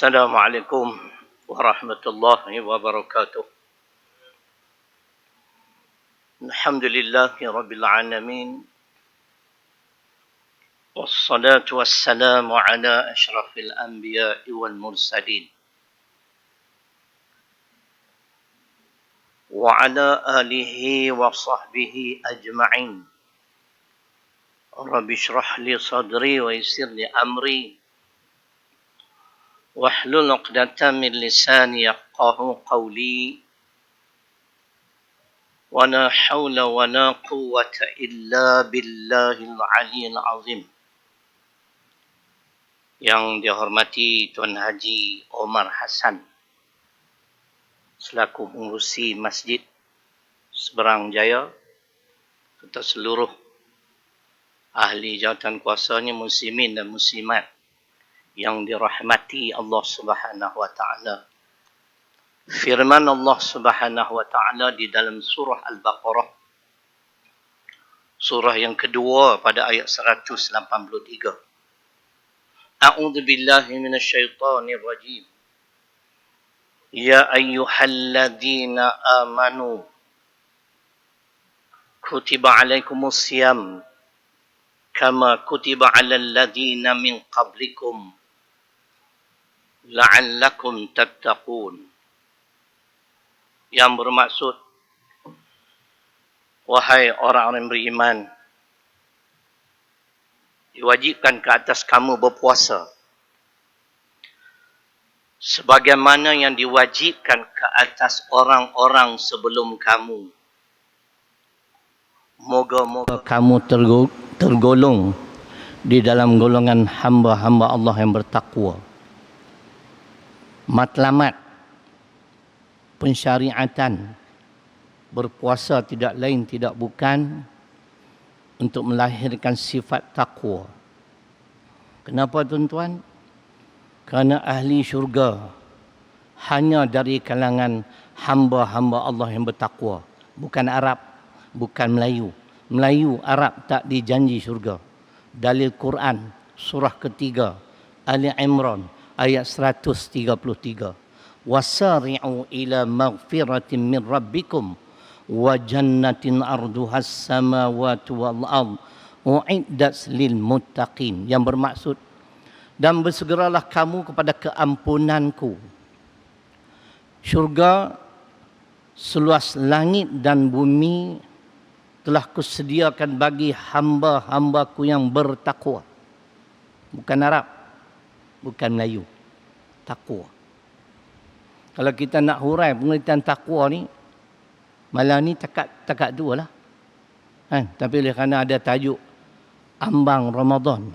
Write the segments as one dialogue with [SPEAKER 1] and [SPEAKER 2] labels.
[SPEAKER 1] Assalamualaikum warahmatullahi wabarakatuh. Alhamdulillahi rabbil alamin. Wassalatu wassalamu ala ashrafil anbiya'i wal mursalin. Wa ala alihi wa sahbihi ajma'in. Rabbi shrah li sadri wa yassir li amri. Wahlul 'uqdatam min lisani yafqahu qawli. Wa la haula wa la quwwata illa billahil 'aliyyil 'azim. Yang dihormati Tuan Haji Omar Hassan selaku pengurusi Masjid Seberang Jaya, serta seluruh ahli jawatan kuasanya, muslimin dan muslimat yang dirahmati Allah Subhanahu wa taala. Firman Allah Subhanahu wa taala di dalam surah Al-Baqarah, surah yang kedua pada ayat 183. A'udzu billahi minasyaitonir rajim. Ya ayyuhalladzina amanu kutiba alaikumus shiyam kama kutiba alal ladzina min qablikum la'allakum tattaqun. Yang bermaksud, wahai orang-orang beriman, diwajibkan ke atas kamu berpuasa sebagaimana yang diwajibkan ke atas orang-orang sebelum kamu. Moga-moga kamu tergolong di dalam golongan hamba-hamba Allah yang bertakwa. Matlamat pensyariatan berpuasa tidak lain tidak bukan untuk melahirkan sifat takwa. Kenapa tuan-tuan? Kerana ahli syurga hanya dari kalangan hamba-hamba Allah yang bertakwa. Bukan Arab, bukan Melayu. Melayu, Arab tak dijanji syurga. Dalil Quran, surah ketiga, Ali Imran, ayat 133. Wasari'u ila maghfiratin min rabbikum wa jannatin arduhas samawati wal ard u'iddat lil muttaqin. Yang bermaksud, dan bersegeralah kamu kepada keampunanku. Syurga seluas langit dan bumi telah kusediakan bagi hamba-hambaku yang bertakwa. Bukan Arab, bukan Melayu. Takwa. Kalau kita nak hurai pengertian takwa ni, malam ni takat dua lah. Tapi oleh kerana ada tajuk ambang Ramadan.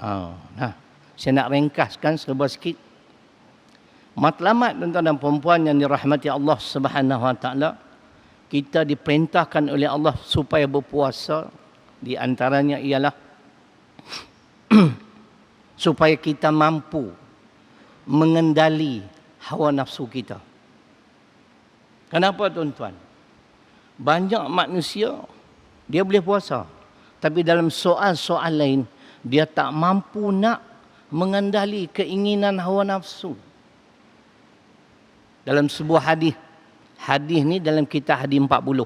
[SPEAKER 1] Saya nak ringkaskan serba sikit. Matlamat tuan-tuan dan puan-puan yang dirahmati Allah Subhanahu wa taala, kita diperintahkan oleh Allah supaya berpuasa. Di antaranya ialah supaya kita mampu mengendali hawa nafsu kita. Kenapa tuan-tuan? Banyak manusia dia boleh puasa, tapi dalam soal-soal lain dia tak mampu nak mengendali keinginan hawa nafsu. Dalam sebuah hadis ni dalam kitab hadis 40,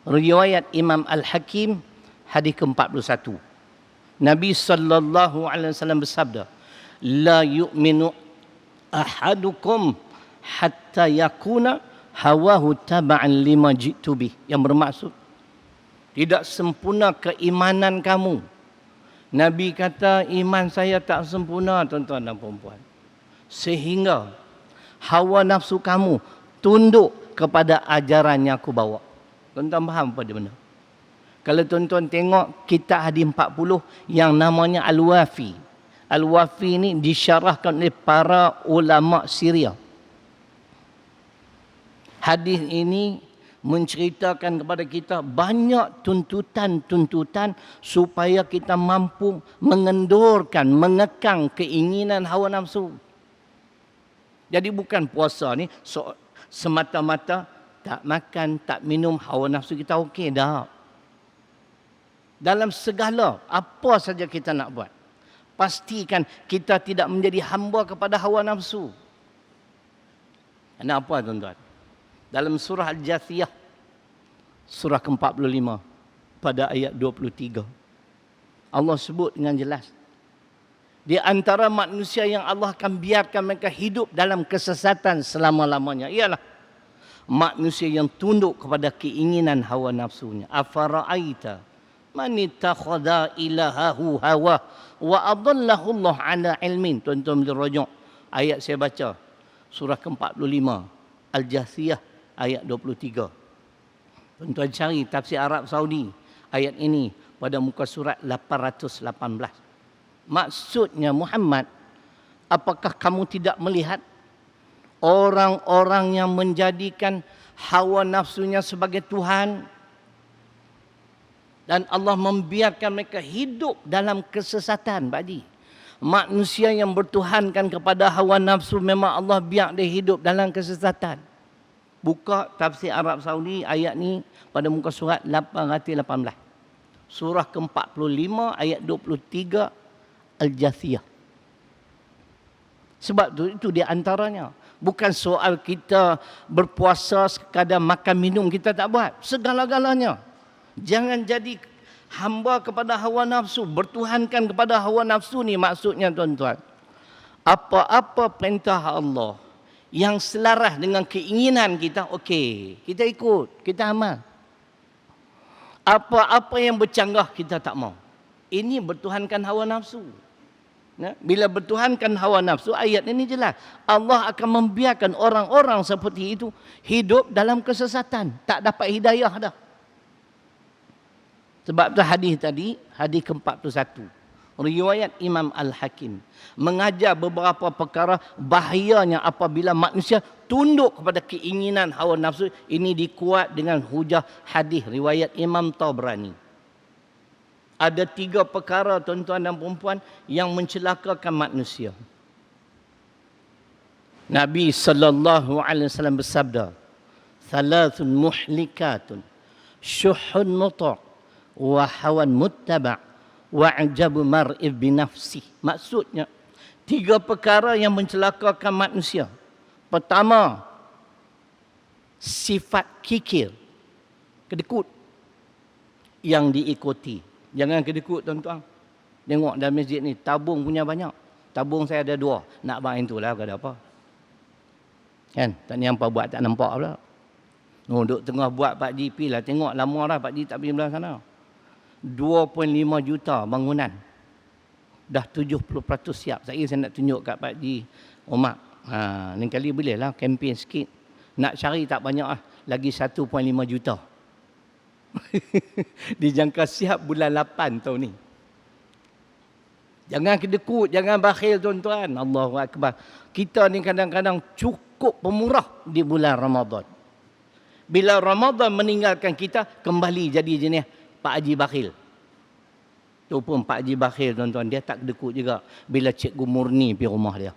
[SPEAKER 1] riwayat Imam Al-Hakim, hadis ke-41. Nabi sallallahu alaihi wasallam bersabda, la yu'minu ahadukum hatta yakuna hawahu taba'an lima jitu bih. Yang bermaksud, tidak sempurna keimanan kamu. Nabi kata, iman saya tak sempurna tuan-tuan dan puan-puan, sehingga hawa nafsu kamu tunduk kepada ajaran yang aku bawa. Tuan-tuan faham apa dia benar? Kalau tuan-tuan tengok kitab hadis 40 yang namanya Al-Wafi. Al-Wafi ni disyarahkan oleh para ulama Syria. Hadis ini menceritakan kepada kita banyak tuntutan-tuntutan supaya kita mampu mengendorkan, mengekang keinginan hawa nafsu. Jadi bukan puasa ni semata-mata tak makan, tak minum, hawa nafsu kita okey dah. Dalam segala apa saja kita nak buat, pastikan kita tidak menjadi hamba kepada hawa nafsu. Kenapa tuan-tuan? Dalam surah Al-Jathiyah, surah ke-45, pada ayat 23, Allah sebut dengan jelas, di antara manusia yang Allah akan biarkan mereka hidup dalam kesesatan selama-lamanya ialah manusia yang tunduk kepada keinginan hawa nafsunya. Afara'aita man ittakhadha ilahahu hawa wa adallahu Allah ala ilmin. Tuan-tuan boleh rujuk ayat saya baca, surah ke-45 Al-Jathiyah ayat 23. Tuan-tuan cari tafsir Arab Saudi ayat ini pada muka surat 818. Maksudnya, Muhammad, apakah kamu tidak melihat orang-orang yang menjadikan hawa nafsunya sebagai Tuhan dan Allah membiarkan mereka hidup dalam kesesatan? Badi, manusia yang bertuhankan kepada hawa nafsu, memang Allah biar dia hidup dalam kesesatan. Buka tafsir Arab Saudi ayat ni pada muka surat 818. Surah ke-45 ayat 23 Al-Jathiyah. Sebab itu di antaranya. Bukan soal kita berpuasa sekadar makan minum kita tak buat. Segala-galanya. Jangan jadi hamba kepada hawa nafsu. Bertuhankan kepada hawa nafsu ni maksudnya, tuan-tuan. Apa-apa perintah Allah yang selaras dengan keinginan kita, okey, kita ikut, kita amal. Apa-apa yang bercanggah kita tak mau. Ini bertuhankan hawa nafsu. Bila bertuhankan hawa nafsu, ayat ini jelas, Allah akan membiarkan orang-orang seperti itu hidup dalam kesesatan, tak dapat hidayah dah. Sebab tu hadis tadi, hadis ke-41, riwayat Imam Al-Hakim, mengajar beberapa perkara bahayanya apabila manusia tunduk kepada keinginan hawa nafsu. Ini dikuat dengan hujah hadis riwayat Imam Tabrani. Ada 3 perkara, tuan-tuan dan perempuan, yang mencelakakan manusia. Nabi sallallahu alaihi wasallam bersabda, "Thalathun muhlikatun, syuhun muta' wa hawan muttaba' wa ajabu mar'i bi nafsi." Maksudnya, 3 perkara yang mencelakakan manusia. Pertama, sifat kikir, kedekut yang diikuti. Jangan kedekut, tuan-tuan. Tengok dalam masjid ni, tabung punya banyak. Tabung saya ada 2. Nak main tu lah, ada apa? Kan? Tak ni hampa buat tak nampak pula. Duduk tengah buat Pak Ji, pi lah. Tengok lama dah Pak Ji tak pergi belah sana. 2.5 juta bangunan. Dah 70% siap. Saya nak tunjuk kat Pak Ji Omar. Lain kali boleh lah kempen sikit. Nak cari tak banyak lah. Lagi 1.5 juta. Dijangka siap bulan 8 tahun ni. Jangan kedekut, jangan bakhil, tuan-tuan. Allahu Akbar. Kita ni kadang-kadang cukup pemurah di bulan Ramadan. Bila Ramadan meninggalkan kita, kembali jadi jenis Pak Haji bakhil. Tu pun Pak Haji bakhil, tuan-tuan, dia tak kedekut juga bila cikgu murni pergi rumah dia.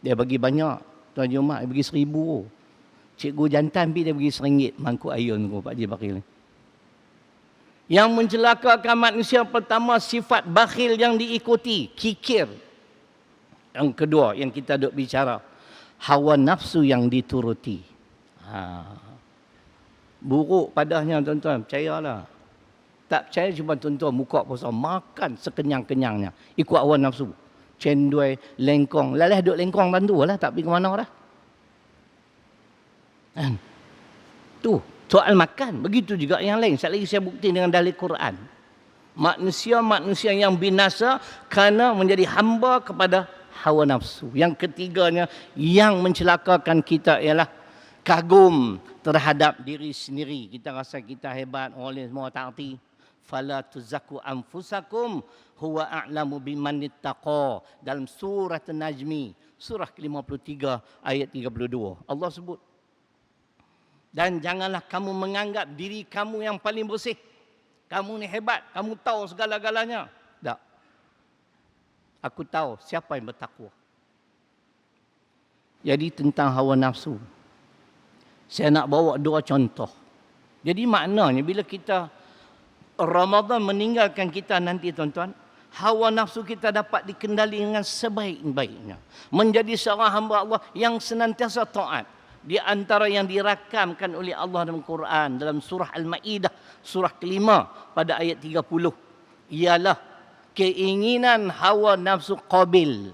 [SPEAKER 1] Dia bagi banyak. Tuan Haji Umar, dia bagi 1,000. Cikgu jantan pergi, dia bagi RM1 mangkuk ayun tu Pak Haji bakhil. Yang mencelakakan manusia, pertama sifat bakhil yang diikuti, kikir. Yang kedua yang kita duk bicara, hawa nafsu yang dituruti. Buruk padahnya, tuan-tuan, percayalah. Tak percaya cuma tuan-tuan buka puasa, makan sekenyang-kenyangnya, ikut hawa nafsu. Cendol, lengkong, lalih duk lengkong tentu lah, tak pergi ke mana dah. Tu soal makan. Begitu juga yang lain. Sekali lagi saya bukti dengan dalil Quran. Manusia-manusia yang binasa kerana menjadi hamba kepada hawa nafsu. Yang ketiganya yang mencelakakan kita ialah kagum terhadap diri sendiri. Kita rasa kita hebat, orang lain semua tak erti. Fala tuzakku anfusakum huwa a'lamu biman ittaqa. Dalam surah An-Najmi, surah ke-53 ayat 32. Allah sebut, dan janganlah kamu menganggap diri kamu yang paling bersih. Kamu ni hebat, kamu tahu segala-galanya. Tak. Aku tahu siapa yang bertakwa. Jadi tentang hawa nafsu, saya nak bawa 2 contoh. Jadi maknanya bila kita Ramadan meninggalkan kita nanti, tuan-tuan, hawa nafsu kita dapat dikendali dengan sebaik-baiknya. Menjadi seorang hamba Allah yang senantiasa taat. Di antara yang dirakamkan oleh Allah dalam Quran, dalam surah Al-Ma'idah, surah kelima pada ayat 30, ialah keinginan hawa nafsu Qabil.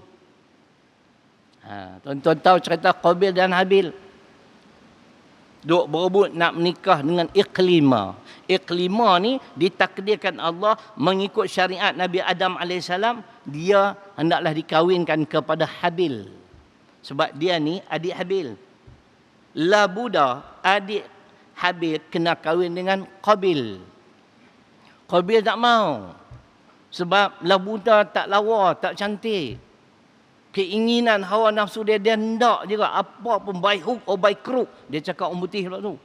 [SPEAKER 1] Tuan-tuan tahu cerita Qabil dan Habil. Duk berebut nak menikah dengan Iqlima. Iqlima ni ditakdirkan Allah mengikut syariat Nabi Adam AS. Dia hendaklah dikawinkan kepada Habil. Sebab dia ni adik Habil. Labuda adik Habil kena kahwin dengan Qabil. Qabil tak mau. Sebab labuda tak lawa, tak cantik. Keinginan hawa nafsu dia hendak juga. Apa pun baik hook atau baik kruk. Dia cakap orang putih pula tu.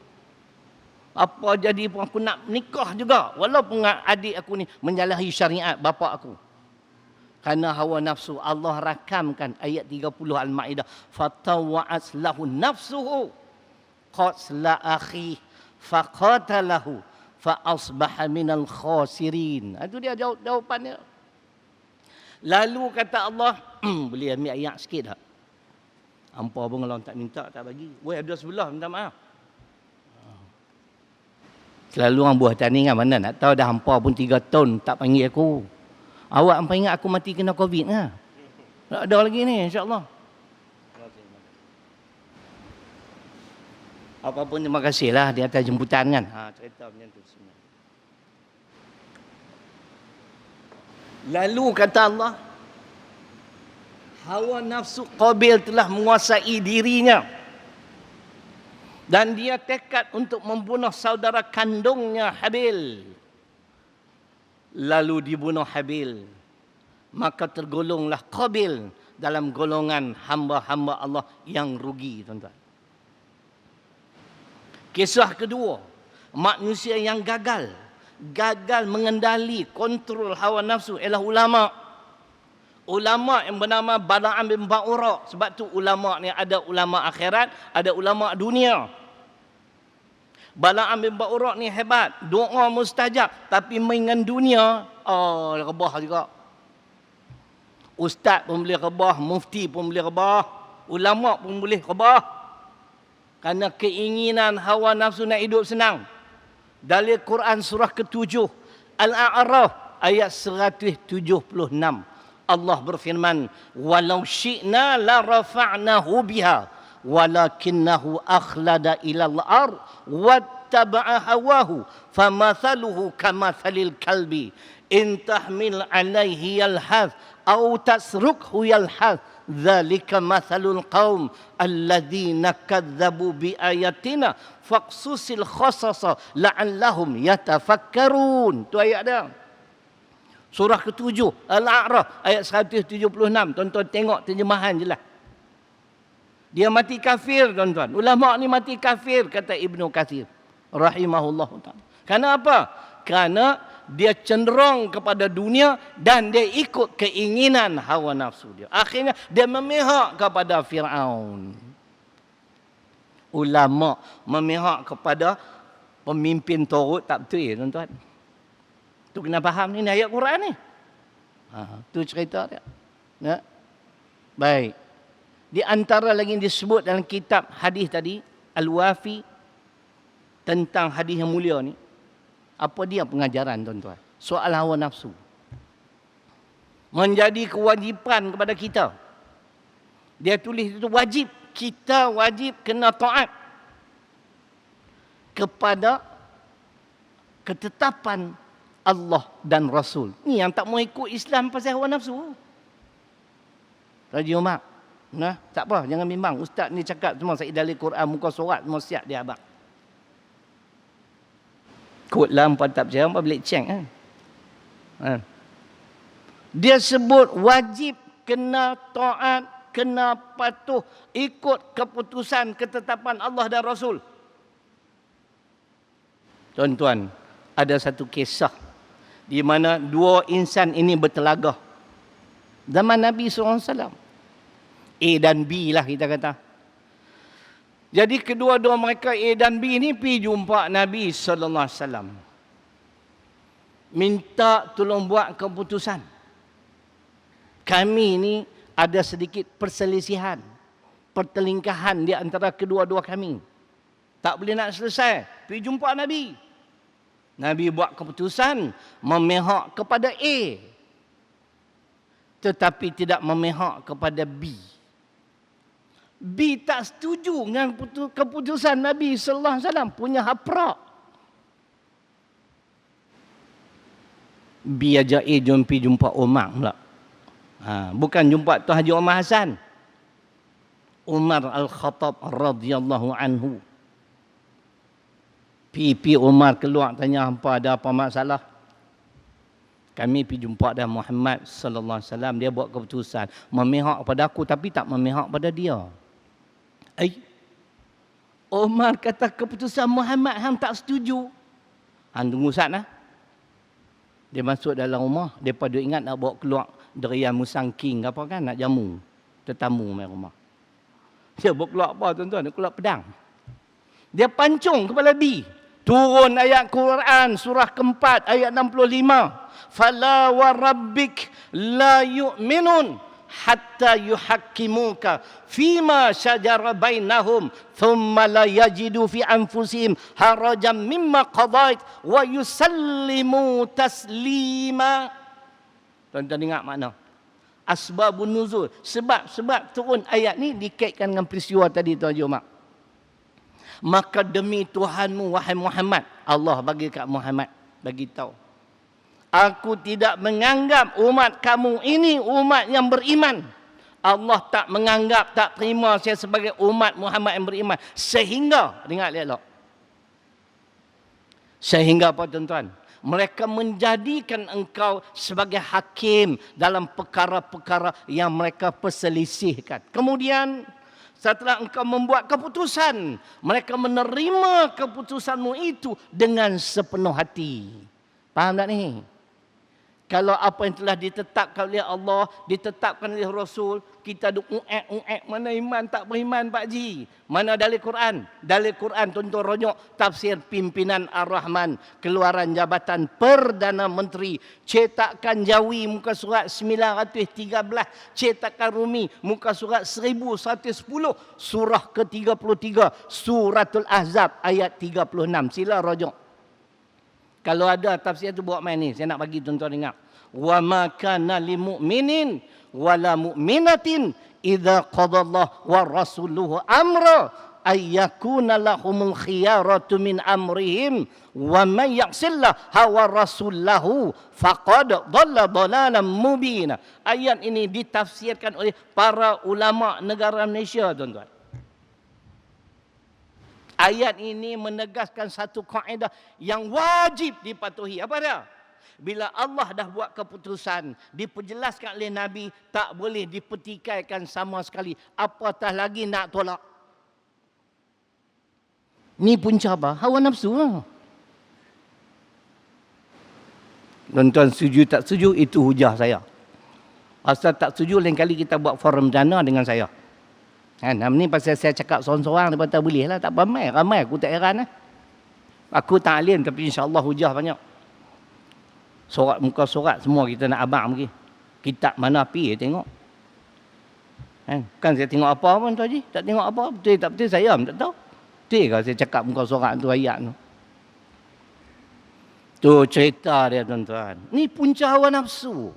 [SPEAKER 1] Apa jadi pun aku nak nikah juga. Walaupun adik aku ni menyalahi syariat bapa aku. Karena hawa nafsu, Allah rakamkan ayat 30 Al-Ma'idah. Fatawa'at lahu nafsuhu qatla akhi faqatalahu fa asbaha minal khasirin. Itu dia jawapannya. Lalu kata Allah, boleh ambil ayat sikit tak? Hampa pun kalau tak minta tak bagi. Weh, ada sebelah minta maaf. Selalu orang buah tani kan, mana nak tahu dah hampa pun 3 tahun tak panggil aku. Awak hampa ingat aku mati kena COVID ke? Tak ada lagi ni, insya-Allah. Apa pun terima kasihlah di atas jemputan kan. Cerita macam tu sebenarnya. Lalu kata Allah, hawa nafsu Qabil telah menguasai dirinya. Dan dia tekad untuk membunuh saudara kandungnya Habil. Lalu dibunuh Habil. Maka tergolonglah Qabil dalam golongan hamba-hamba Allah yang rugi, tuan-tuan. Kisah kedua, manusia yang gagal mengendali kontrol hawa nafsu ialah ulama. Ulama yang bernama Bala'am bin Ba'ura. Sebab tu ulama ni ada ulama akhirat, ada ulama dunia. Bala'am bin Ba'ura ni hebat, doa mustajab, tapi dengan dunia rebah juga. Ustaz pun boleh rebah, mufti pun boleh rebah, ulama pun boleh rebah. Kerana keinginan hawa nafsu nak hidup senang. Dalil Quran surah ke-7 Al-A'raf ayat 176. Allah berfirman, "Walau syi'na la rafa'nahu biha walakinnahu akhlada ilal ard wattaba'a hawahu famathaluhu kamathalil kalbi in tahmil alaihi yalhath aw tasrukhu yalhath dzalika mathalul qaum alladzina kadzdzabu biayatina faqsusil khasasa la'allahum yatafakkarun." Tu ayat dia. Surah ke-7 Al-A'raf ayat 176. Tuan-tuan tengok terjemahan je lah. Dia mati kafir, tuan-tuan. Ulama ni mati kafir, kata Ibnu Katsir rahimahullah ta'ala. Kenapa? Apa? Kerana dia cenderung kepada dunia dan dia ikut keinginan hawa nafsu dia. Akhirnya dia memihak kepada Fir'aun. Ulama memihak kepada pemimpin Taurut tak betul ya, tuan-tuan. Tu kena faham ni ayat Quran ni. Tu cerita dia. Ya. Baik. Di antara lagi yang disebut dalam kitab hadis tadi, Al-Wafi, tentang hadis yang mulia ni. Apa dia pengajaran, tuan-tuan? Soal hawa nafsu. Menjadi kewajipan kepada kita. Dia tulis itu wajib. Kita wajib kena taat kepada ketetapan Allah dan Rasul. Ni yang tak mau ikut Islam pasal hawa nafsu. Raja Umar. Nah, tak apa, jangan bimbang. Ustaz ni cakap semua saya dalil Quran, muka surat semua siap dia abang. Kod lah, empat tak percaya, empat balik cek kan. Dia sebut wajib kena taat, kena patuh, ikut keputusan ketetapan Allah dan Rasul. Tuan-tuan, ada satu kisah di mana dua insan ini bertelagah. Zaman Nabi SAW. A dan B lah kita kata. Jadi kedua-dua mereka A dan B ni pergi jumpa Nabi SAW. Minta tolong buat keputusan. Kami ni ada sedikit perselisihan, pertelingkahan di antara kedua-dua kami. Tak boleh nak selesai. Pergi jumpa Nabi. Nabi buat keputusan memihak kepada A, tetapi tidak memihak kepada B. B tak setuju dengan keputusan Nabi sallallahu alaihi wasallam, punya haprak. B ajak A jom pergi jumpa Umar pula. Bukan jumpa Tuan Haji Omar Hassan. Umar Al-Khattab radhiyallahu anhu. Pipi Umar keluar tanya, ada apa masalah? Kami pergi jumpa dah Muhammad sallallahu alaihi wasallam, dia buat keputusan memihak pada aku tapi tak memihak pada dia. Umar kata keputusan Muhammad hang tak setuju. Hang tunggu sat lah. Dia masuk dalam rumah, depa duk ingat nak bawa keluar derian musangking apa kan, nak jamu tetamu mai rumah. Dia bawa keluar apa tuan-tuan? Dia keluar pedang. Dia pancung kepala B. Turun ayat Quran surah keempat ayat 65. Fala wa rabbik la yu'minun hatta yuhakkimuka fima syajara bainahum thumma la yajidu fi anfusihim harajan mimma qadait wa yusallimu taslima. Tuan-tuan ingat makna? Asbabun nuzul, sebab turun ayat ni dikaitkan dengan peristiwa tadi Tuan Haji Umar. Maka demi Tuhanmu wahai Muhammad, Allah bagi kat Muhammad, bagi tahu, aku tidak menganggap umat kamu ini umat yang beriman. Allah tak menganggap, tak terima saya sebagai umat Muhammad yang beriman. Sehingga, dengar elok. Sehingga apa tuan-tuan? Mereka menjadikan engkau sebagai hakim dalam perkara-perkara yang mereka perselisihkan. Kemudian, setelah engkau membuat keputusan, mereka menerima keputusanmu itu dengan sepenuh hati. Faham tak ni? Kalau apa yang telah ditetapkan oleh Allah, ditetapkan oleh Rasul, kita duk uek, mana iman tak beriman Pak Ji? Mana dalil Quran? Dalil Quran tuan-tuan ronyok tafsir pimpinan Ar-Rahman, keluaran Jabatan Perdana Menteri, cetakan Jawi muka surat 913, cetakan Rumi muka surat 1110, surah ke-33, suratul Ahzab ayat 36. Sila ronyok. Kalau ada tafsir tu buat main ni, saya nak bagi tuan-tuan dengar. Wa ma kana lil mu'minin wala mu'minatin idza qadallahu wa rasuluhu amra ay yakuna lahumul khiyaratu min amrihim wa may ya'sillah hawa rasulahu faqad dhalla dhalalan mubina. Ayat ini ditafsirkan oleh para ulama negara Malaysia tuan-tuan. Ayat ini menegaskan satu kaedah yang wajib dipatuhi. Apa dia? Bila Allah dah buat keputusan, diperjelaskan oleh Nabi, tak boleh dipertikaikan sama sekali. Apatah lagi nak tolak. Ni punca apa? Hawa nafsu lah. Tuan-tuan setuju tak setuju, itu hujah saya. Asal tak setuju, lain kali kita buat forum dana dengan saya. Kan, ni pasal saya cakap seorang-seorang, dia tak boleh lah, tak ramai aku tak heran lah. Aku tak alim tapi insya-Allah hujah banyak. Surat muka surat semua kita nak abang pergi. Kitab mana api tengok. Kan saya tengok apa pun Tuan Haji, tak tengok apa, betul tak betul saya pun tak tahu. Betul ke saya cakap muka surat tu ayat tu. Tu cerita dia tuan-tuan. Ni punca hawa nafsu.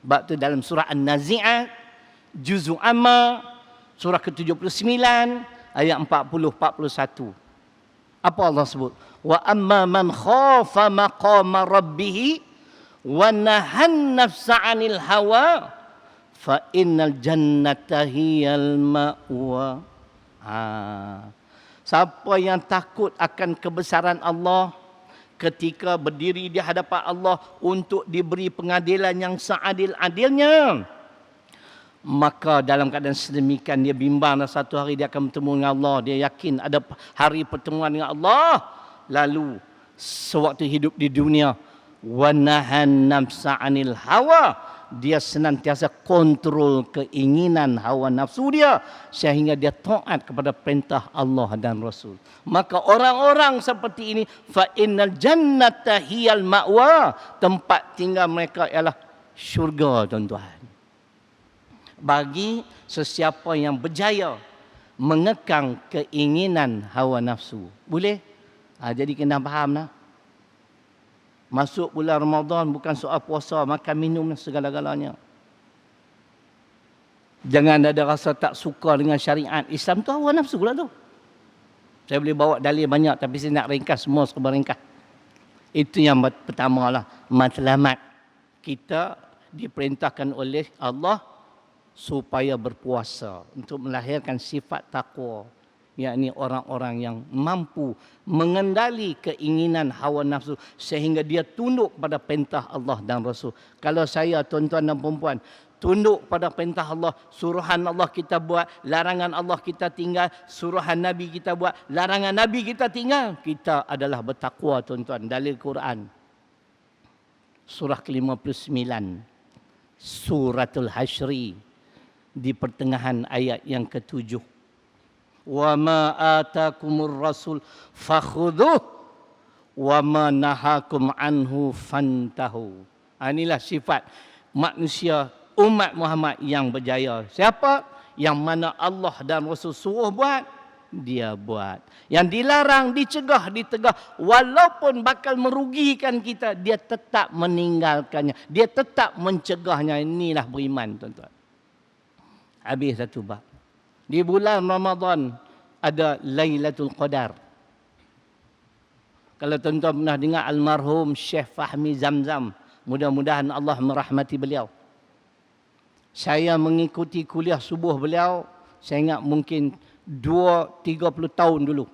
[SPEAKER 1] Sebab tu dalam surah An-Nazi'at Juz'u Amma surah ke-79 ayat 40-41. Apa Allah sebut? Wa amma man khafa maqama rabbih wa nahan nafsa 'anil hawa fa innal jannata hiyal ma'wa. Siapa yang takut akan kebesaran Allah ketika berdiri di hadapan Allah untuk diberi pengadilan yang seadil-adilnya, maka dalam keadaan sedemikian dia bimbang satu hari dia akan bertemu dengan Allah, dia yakin ada hari pertemuan dengan Allah, lalu sewaktu hidup di dunia wa nahan nafsa 'anil hawa, dia senantiasa kontrol keinginan hawa nafsu dia sehingga dia taat kepada perintah Allah dan Rasul. Maka orang-orang seperti ini fa innal jannata hiyal ma'wa, tempat tinggal mereka ialah syurga, tuan-tuan. Bagi sesiapa yang berjaya mengekang keinginan hawa nafsu. Boleh? Jadi kena faham lah. Masuk bulan Ramadan bukan soal puasa, makan minum dan segala-galanya. Jangan ada rasa tak suka dengan syariat. Islam tu hawa nafsu lah tu. Saya boleh bawa dalil banyak tapi saya nak ringkas semua serba ringkas. Itu yang pertama lah. Matlamat. Kita diperintahkan oleh Allah supaya berpuasa untuk melahirkan sifat takwa, yakni orang-orang yang mampu mengendali keinginan hawa nafsu sehingga dia tunduk pada perintah Allah dan Rasul. Kalau saya, tuan-tuan dan puan-puan, tunduk pada perintah Allah, suruhan Allah kita buat, larangan Allah kita tinggal, suruhan Nabi kita buat, larangan Nabi kita tinggal, kita adalah bertakwa, tuan-tuan. Dalil Quran surah ke-59 Suratul Hasyri di pertengahan ayat yang ke-7. Wa ma atakumur rasul fakhudhuh wa ma nahakum anhu fantahu. Inilah sifat manusia umat Muhammad yang berjaya. Siapa? Yang mana Allah dan Rasul suruh buat, dia buat. Yang dilarang, dicegah, ditegah, walaupun bakal merugikan kita, dia tetap meninggalkannya. Dia tetap mencegahnya. Inilah beriman, tuan-tuan. Habis satu bab. Di bulan Ramadan ada Lailatul Qadar. Kalau tuan-tuan pernah dengar almarhum Syekh Fahmi Zamzam, mudah-mudahan Allah merahmati beliau. Saya mengikuti kuliah subuh beliau, saya ingat mungkin 30 tahun dulu.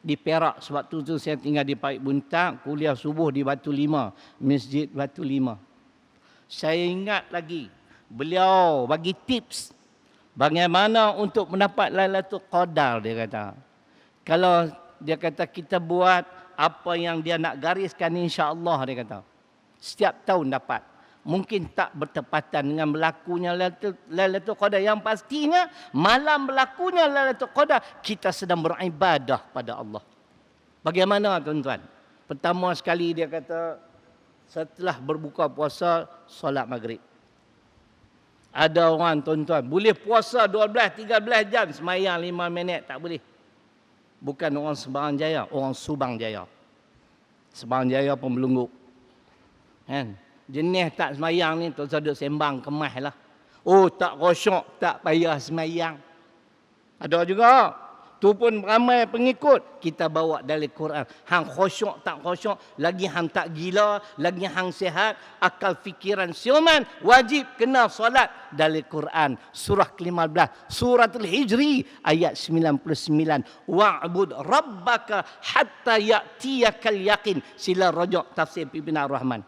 [SPEAKER 1] Di Perak, sebab tu saya tinggal di Paik Buntak, kuliah subuh di Batu Lima, Masjid Batu Lima. Saya ingat lagi, beliau bagi tips bagaimana untuk mendapat Lailatul Qadar. Dia kata, kalau dia kata kita buat apa yang dia nak gariskan, insya-Allah, dia kata setiap tahun dapat. Mungkin tak bertepatan dengan berlakunya Lailatul Qadar. Yang pastinya malam berlakunya Lailatul Qadar, kita sedang beribadah pada Allah. Bagaimana, tuan-tuan? Pertama sekali dia kata, setelah berbuka puasa, solat maghrib. Ada orang, tuan-tuan, boleh puasa 12, 13 jam, semayang 5 minit, tak boleh. Bukan orang Subang Jaya, orang Subang Jaya. Subang Jaya pun belungguk. Kan? Jenis tak semayang ni, tuan-tuan duduk sembang, kemas lah. Oh, tak khusyuk, tak payah semayang. Ada juga. Tu pun ramai pengikut. Kita bawa dari Quran. Hang khusyuk, tak khusyuk. Lagi hang tak gila. Lagi hang sihat. Akal fikiran siuman. Wajib kena solat. Dari Quran. Surah ke-15. Suratul Hijri. Ayat 99. Wa'bud rabbaka hatta ya'tiyakal yakin. Sila rojok tafsir Pimpinan Rahman.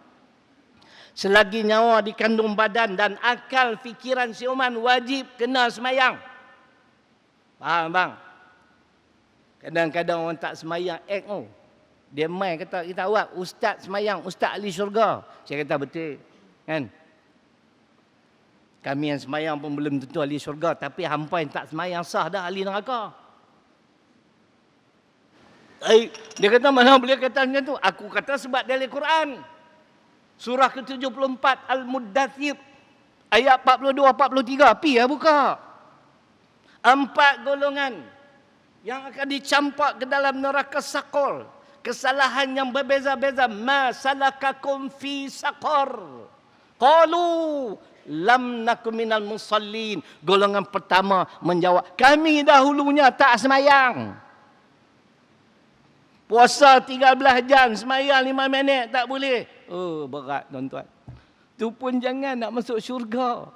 [SPEAKER 1] Selagi nyawa dikandung badan dan akal fikiran siuman, wajib kena semayang. Faham, bang? Kadang-kadang orang tak semayang, dia main kata, kita awak, ustaz semayang, ustaz ahli syurga. Saya kata betul. Kan? Kami yang semayang pun belum tentu ahli syurga, tapi hampa yang tak semayang sah dah ahli neraka. Dia kata, mana boleh kata macam tu? Aku kata sebab dari Quran. Surah ke-74 Al-Muddathir ayat 42-43. Pi ya buka. 4 golongan yang akan dicampak ke dalam neraka Saqar. Kesalahan yang berbeza-beza. Ma salakakum fi saqar? Qalu lam nakum minal musallin. Golongan pertama menjawab, kami dahulunya tak semayang. Puasa 13 jam, semayang 5 minit tak boleh. Oh, berat, tuan-tuan. Tu pun jangan nak masuk syurga.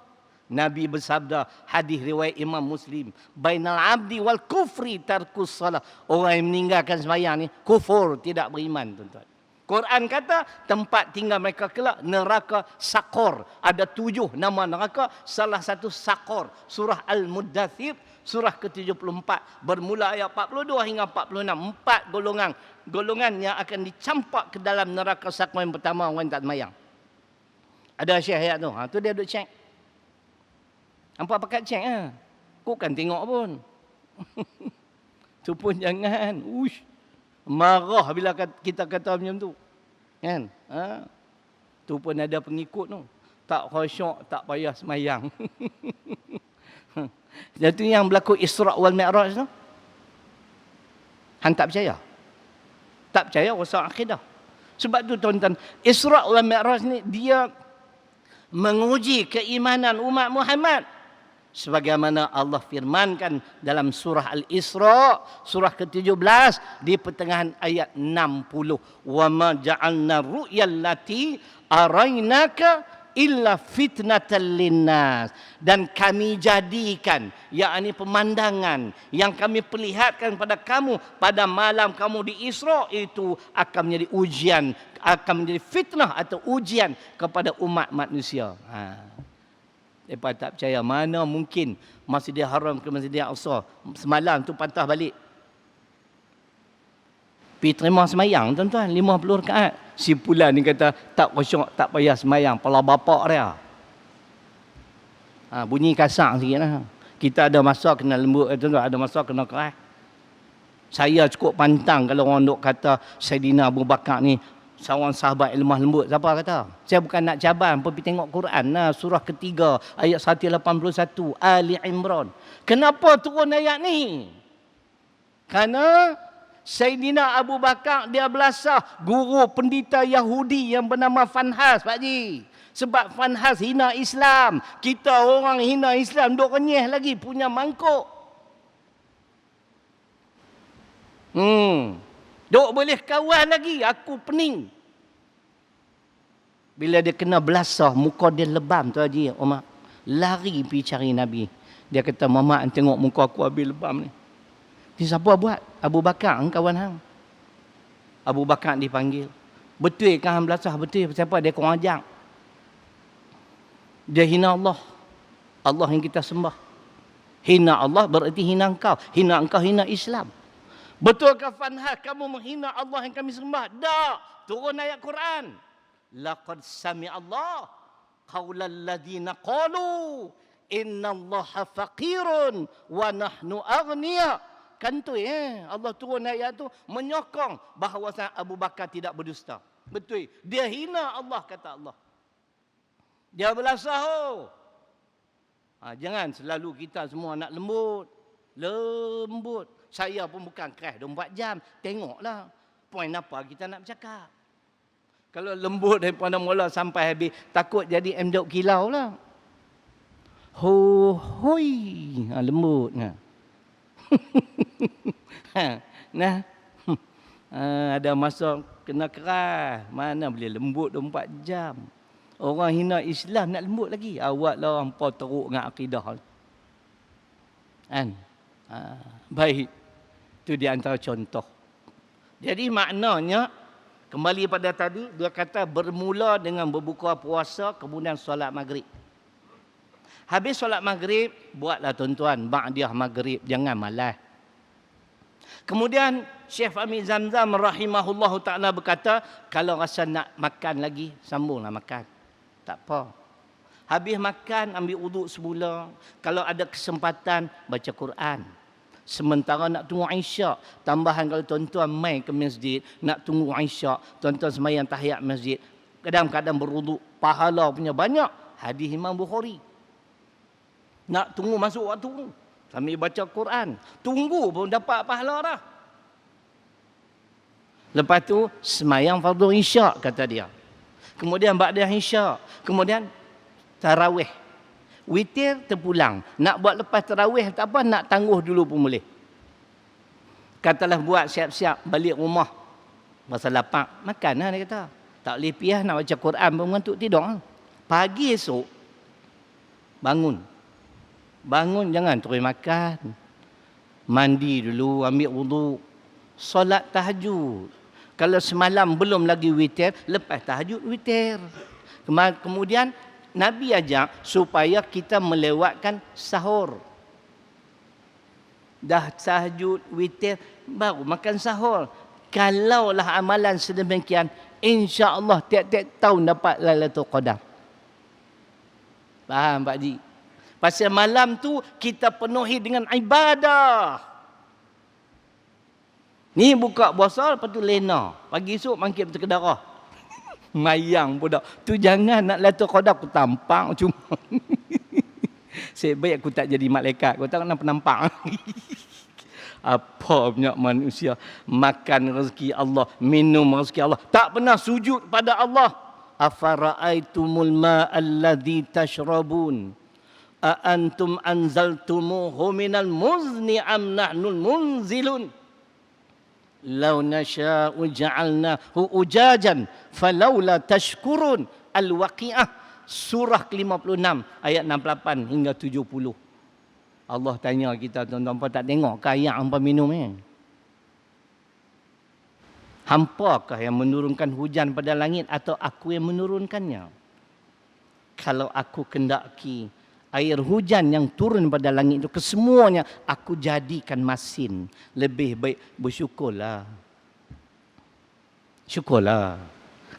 [SPEAKER 1] Nabi bersabda, hadis riwayat Imam Muslim, bainal abdi wal kufri tarkus salah. Orang yang meninggalkan sembahyang ni kufur, tidak beriman, tuan-tuan. Quran kata tempat tinggal mereka kelak neraka Saqar. Ada 7 nama neraka, salah satu Saqar. Surah Al-Muddathir, surah ke-74, bermula ayat 42 hingga 46. 4 golongan yang akan dicampak ke dalam neraka Saqar. Yang pertama, orang tak semayang. Ada syekh ayat tu. Tu dia duduk cek. Nampak pakat cek ah. Kau kan tengok pun. Tu pun jangan. Uish. Marah bila kita kata macam tu. Kan? Tu pun ada pengikut tu. Tak khusyuk, tak payah semayang. Itu yang berlaku Isra' wal Mi'raj tu. Hang tak percaya? Tak percaya rosak akidah. Sebab tu tuan-tuan, Isra' wal Mi'raj ni dia menguji keimanan umat Muhammad. Sebagaimana Allah firmankan dalam surah Al-Isra, surah ke-17 di pertengahan ayat 60. Wa ma ja'alna ru'yal lati arainaka illa fitnatan linnas. Dan kami jadikan, yakni pemandangan yang kami perlihatkan pada kamu pada malam kamu di Isra, itu akan menjadi ujian, akan menjadi fitnah atau ujian kepada umat manusia. Mereka tak percaya. Mana mungkin Masjidil Haram ke Masjidil Aqsa semalam tu patah balik. Pergi terima semayang tuan-tuan, 50 rakaat. Si Pulan ni kata tak khusyuk, tak payah semayang, pala bapak dia. Bunyi kasar sikit lah. Kita ada masa kena lembut, tuan-tuan, ada masa kena keras. Saya cukup pantang kalau orang duk kata Saidina Abu Bakar ni seorang sahabat lemah lembut. Siapa kata? Saya bukan nak cabar, pergi tengok Quran lah, surah ketiga ayat 181 Ali Imran. Kenapa turun ayat ni? Kerana Saidina Abu Bakar dia belasah guru pendeta Yahudi yang bernama Fanhas, Pak Ji. Sebab Fanhas hina Islam. Kita orang hina Islam duk renyeh lagi punya mangkuk. Duk boleh kawan lagi, aku pening. Bila dia kena belasah, muka dia lebam tu Haji Umar. Lari pergi cari Nabi. Dia kata, Mamat tengok muka aku habis lebam ni. Dia siapa buat? Abu Bakar, kawan hang. Abu Bakar dipanggil. Betul kan hang belasah? Betul. Siapa? Dia kurang ajar. Dia hina Allah. Allah yang kita sembah. Hina Allah berarti hina engkau. Hina engkau, hina Islam. Betulkah Fanhas kamu menghina Allah yang kami sembah? Tak. Turun ayat Quran. Laqad sami'allah qaulal ladzina qalu innallaha faqirun wa nahnu aghnia. Kan tu Allah turun ayat tu menyokong bahawa Abu Bakar tidak berdusta. Betul. Dia hina Allah, kata Allah. Dia belasah. Jangan selalu kita semua nak lembut. Lembut. Saya pun bukan keras 24 jam. Tengoklah poin apa kita nak bercakap. Kalau lembut daripada mula sampai habis, takut jadi M. Daud Kilau lah. Hoi. Lembut. Nah. Ada masa kena keras. Mana boleh lembut 24 jam. Orang hina Islam nak lembut lagi. Awaklah hampa teruk dengan akidah. Kan? Baik. Itu di antara contoh. Jadi maknanya, kembali pada tadi, dia kata bermula dengan berbuka puasa, kemudian solat maghrib. Habis solat maghrib, buatlah tuan-tuan, ba'diyah maghrib, jangan malas. Kemudian Syekh Fahmi Zamzam rahimahullahu ta'ala berkata, kalau rasa nak makan lagi, sambunglah makan. Tak apa. Habis makan, ambil wuduk semula. Kalau ada kesempatan, baca Quran. Sementara nak tunggu Isyak, tambahan kalau tuan-tuan main ke masjid, nak tunggu Isyak, tuan-tuan sembahyang tahiyat masjid, kadang-kadang berwuduk, pahala punya banyak. Hadis Imam Bukhari. Nak tunggu masuk waktu sambil baca Quran, tunggu pun dapat pahala dah. Lepas tu sembahyang fardu Isyak, kata dia. Kemudian ba'da Isyak, kemudian tarawih. Witir terpulang. Nak buat lepas tarawih tak apa, nak tangguh dulu pun boleh. Katalah buat siap-siap balik rumah. Masa lapar, makan lah dia kata. Tak boleh piah nak baca Quran pun mengantuk tidur. Pagi esok, bangun. Bangun jangan terus makan. Mandi dulu, ambil wuduk. Solat tahajud. Kalau semalam belum lagi witir, lepas tahajud witir. Kemudian Nabi ajak supaya kita melewatkan sahur. Dah tahajud, witir, baru makan sahur. Kalaulah amalan sedemikian, insya-Allah tiap-tiap tahun dapat Lailatul Qadar. Faham Pak Ji? Pasal malam tu kita penuhi dengan ibadah. Ni buka puasa, lepas tu lena. Pagi esok mangkit betul ke darah. Mayang budak. Tu jangan nak Lailatul Qadar aku tampak cuma. Sebaik aku tak jadi malaikat. Aku tak nak penampak. Apa banyak manusia makan rezeki Allah, minum rezeki Allah, tak pernah sujud pada Allah. Afara'aitumul ma'alladzi tashrabun a antum anzaltumuhu minal muzni am nahnul munzilun law nasha'u ja'alnahu ujajan falawla tashkurun. Al-Waqiah surah ke-56 ayat 68 hingga 70. Allah tanya kita, tuan-tuan tak tengok ke ayat hampa minum ni? Hampakah yang menurunkan hujan pada langit atau aku yang menurunkannya? Kalau aku kendaki air hujan yang turun pada langit itu kesemuanya aku jadikan masin, lebih baik bersyukurlah. Syukurlah.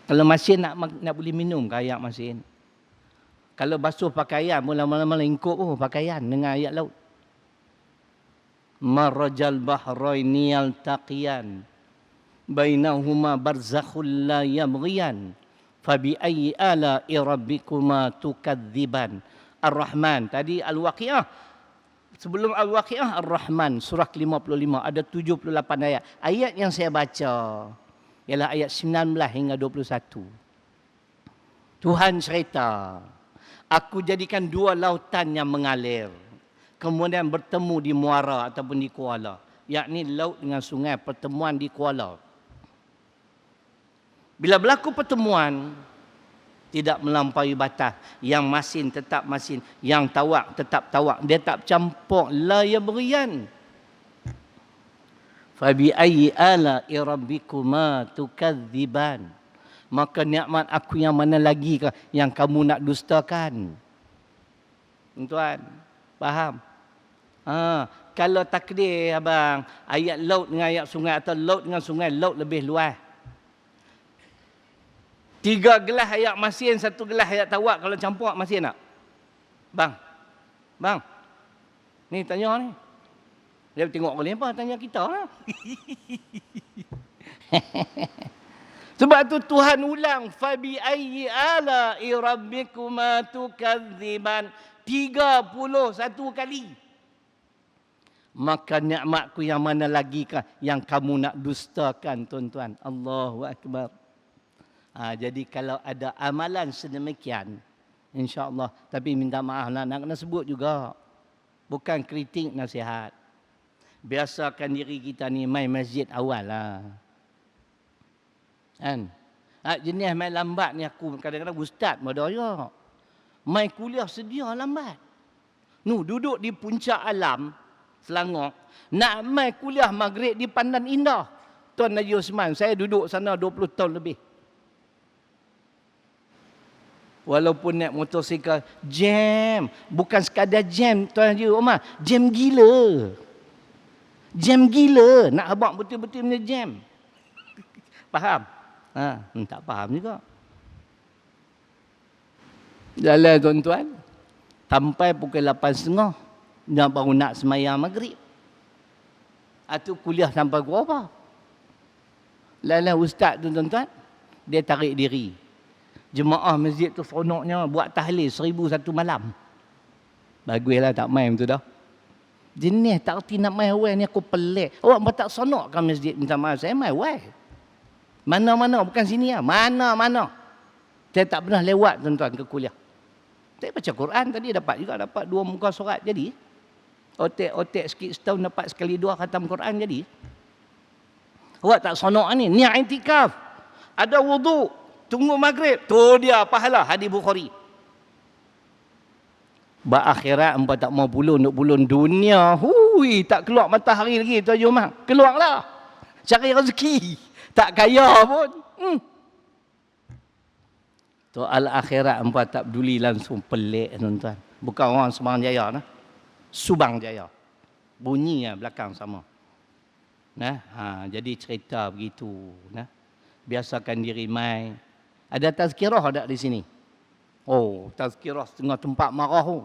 [SPEAKER 1] Kalau masin nak boleh minum ke ayat masin? Kalau basuh pakaian mula-mula lingkup pakaian dengan ayat laut. Marajal bahraini yaltaqiyan bainahuma barzakhul la yabghiyan fabi ayyi ala'i rabbikuma tukadziban. Ar-Rahman tadi Al-Waqiah. Sebelum Al-Waqiah Ar-Rahman surah ke-55 ada 78 ayat. Ayat yang saya baca ialah ayat 19 hingga 21. Tuhan cerita, aku jadikan dua lautan yang mengalir, kemudian bertemu di muara ataupun di kuala, yakni laut dengan sungai, pertemuan di kuala. Bila berlaku pertemuan, tidak melampaui batas. Yang masin tetap masin, yang tawak tetap tawak. Dia tak campur. La yabghiyan. Fabi ayyi ala'i rabbikuma tukadziban. Maka nikmat aku yang mana lagi kah yang kamu nak dustakan? Tuan, faham? Kalau takdir abang, ayat laut dengan ayat sungai atau laut dengan sungai, laut lebih luas. 3 gelas ayat masin, 1 gelas ayat tawak kalau campur masin tak? Bang. Ni tanya ni. Dia tengok kali apa? Tanya kita lah. Sebab tu Tuhan ulang. Fabi ayyi ala'i rabbikuma tukadziban. 31 kali. Maka nikmatku yang mana lagi kah yang kamu nak dustakan, tuan-tuan? Allahu Akbar. Jadi kalau ada amalan sedemikian, insya-Allah, tapi minta maaf nak kena sebut juga. Bukan kritik, nasihat. Biasakan diri kita ni main masjid awal lah. Kan? Jenis main lambat ni aku kadang-kadang ustaz ada juga. Main kuliah sedia lambat. Duduk di puncak alam Selangor, nak main kuliah maghrib di Pandan Indah. Tuan Haji Osman, saya duduk sana 20 tahun lebih. Walaupun naik motosikal, jam. Bukan sekadar jam, Tuan Haji Omar. Jam gila. Jam gila. Nak abang betul-betul punya jam. Faham? Tak faham juga. Jalan tuan-tuan. Sampai pukul 8.30. Dah baru nak semayang maghrib. Atau kuliah sampai pukul apa? Lalah ustaz tu tuan-tuan. Dia tarik diri. Jemaah masjid tu seronoknya buat tahlil 1001 malam. Baguslah tak main tu dah. Jenis tak erti nak main awal ni aku pelik. Awak tak seronok kan masjid? Minta maaf, saya main awal. Mana-mana, bukan sini lah. Mana-mana. Saya tak pernah lewat tuan-tuan ke kuliah. Saya baca Quran tadi dapat 2 muka surat jadi. Otek-otek sikit setahun dapat sekali 2 khatam Quran jadi. Awak tak seronok ni. Ni i'tikaf. Ada wudu. Tunggu maghrib. Tu dia pahala hadis Bukhari. Akhirat empat tak mau pulun, nak pulun dunia. Hui, tak keluar matahari lagi tu Jumat. Keluarlah. Cari rezeki. Tak kaya pun. Tu al-akhirat empat tak peduli langsung pelik tuan-tuan. Bukan orang Subang Jaya nah. Subang Jaya. Bunyinya belakang sama. Jadi cerita begitu nah. Biasakan diri mai. Ada tazkirah tak di sini? Oh, tazkirah setengah tempat marah tu.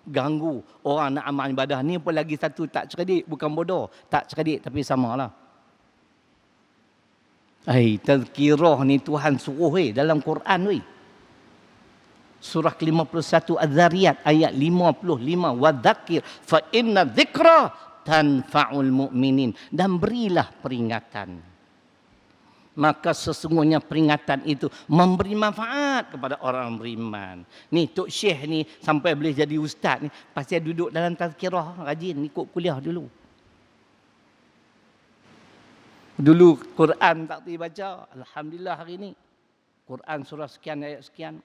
[SPEAKER 1] Ganggu orang nak amal ibadah ni pun lagi satu tak cerdik, bukan bodoh, tak cerdik tapi samalah. Tazkirah ni Tuhan suruh dalam Quran Surah ke-51 Az-Zariyat ayat 55. Wadzakir fa inna dzikra tanfa'ul mu'minin. Dan berilah peringatan. Maka sesungguhnya peringatan itu memberi manfaat kepada orang beriman. Ni Tok Syekh ni sampai boleh jadi ustaz ni pasal duduk dalam tazkirah, rajin ikut kuliah dulu. Dulu Quran tak dibaca, alhamdulillah hari ni Quran surah sekian ayat sekian.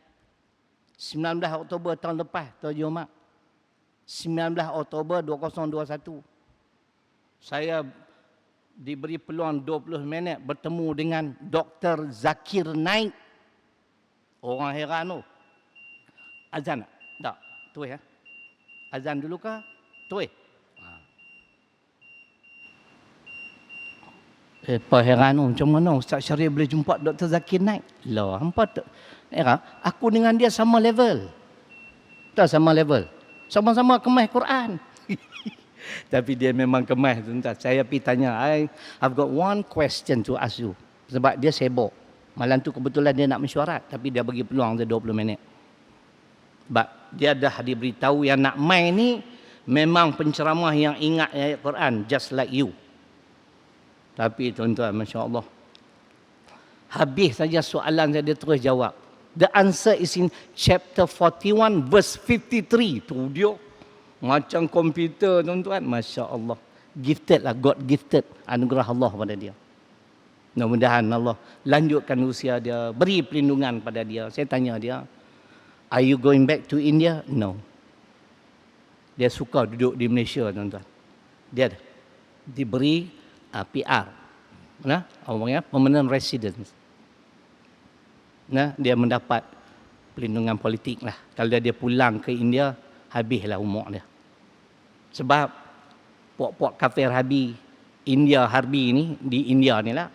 [SPEAKER 1] 19 Oktober tahun lepas, Tuan Jumat. 19 Oktober 2021. Saya diberi peluang 20 minit bertemu dengan Dr. Zakir Naik. Orang heran tu. Azan tak? Tak. Tu ya. Azan dulu kah? Tu Apa heran tu? Macam mana Ustaz Syarif boleh jumpa Dr. Zakir Naik? Lah, hampa tak? Aku dengan dia sama level. Tak sama level. Sama-sama kemas Quran. Tapi dia memang kemas, tuan-tuan. Saya pergi tanya, I've got one question to ask you. Sebab dia sibuk. Malam tu kebetulan dia nak mesyuarat, tapi dia bagi peluang dia 20 minit. Sebab dia dah diberitahu yang nak main ni memang penceramah yang ingat ayat Quran, just like you. Tapi tuan-tuan, Masya Allah, habis saja soalan saya, dia terus jawab. The answer is in chapter 41 verse 53. Tu dia. Macam komputer tuan-tuan. Masya Allah. Gifted lah. God gifted. Anugerah Allah pada dia. Mudah-mudahan Allah lanjutkan usia dia. Beri perlindungan pada dia. Saya tanya dia, are you going back to India? No. Dia suka duduk di Malaysia tuan-tuan. Dia diberi PR. Orang permanent residence. Dia mendapat perlindungan politik lah. Kalau dia pulang ke India, habislah umur dia. Sebab puak-puak kafir India Harbi ni, di India ni lah,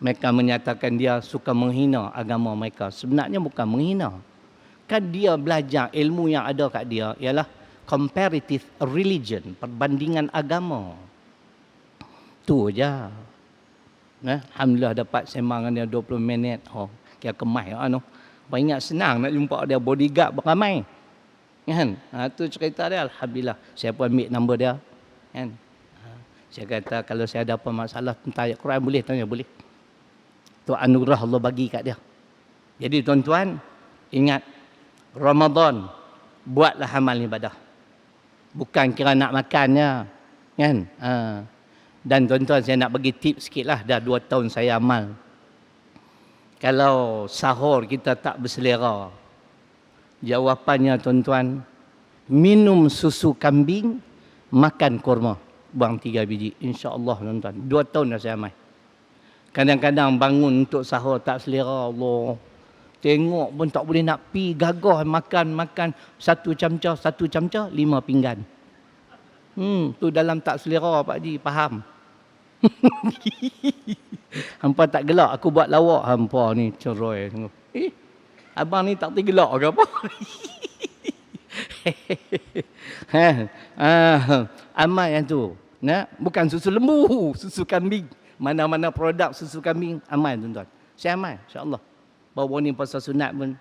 [SPEAKER 1] mereka menyatakan dia suka menghina agama mereka. Sebenarnya bukan menghina. Kan dia belajar ilmu yang ada kat dia ialah comparative religion, perbandingan agama. Tu je. Alhamdulillah dapat sembang dengan dia 20 minit. Kira kemas anu. Ingat senang nak jumpa dia, bodyguard beramai. Kan? Tu cerita dia, alhamdulillah. Saya pun ambil nombor dia. Kan? Saya kata kalau saya ada apa masalah tentang ayat Quran boleh tanya, boleh. Tu anugerah Allah bagi kat dia. Jadi tuan-tuan, ingat Ramadan buatlah amal ibadah. Bukan kira nak makannya. Kan? Dan tuan-tuan, saya nak bagi tips sikit lah. Dah 2 tahun saya amal. Kalau sahur kita tak berselera, jawapannya tuan-tuan, minum susu kambing, makan kurma. Buang 3 biji. InsyaAllah tuan-tuan. 2 tahun dah saya amal. Kadang-kadang bangun untuk sahur tak selera. Allah. Tengok pun tak boleh nak pi. Gagah makan. 1 camca, 5 pinggan. Tu dalam tak selera Pak Haji. Faham? Hampa tak gelak aku buat lawak. Hampa ni cerai. Abang ni tak tergelak ke apa? Amal yang tu. Bukan susu lembu, susu kambing. Mana-mana produk susu kambing, amal tuan-tuan. Saya amal, insya-Allah. Bawa ni pasal sunat pun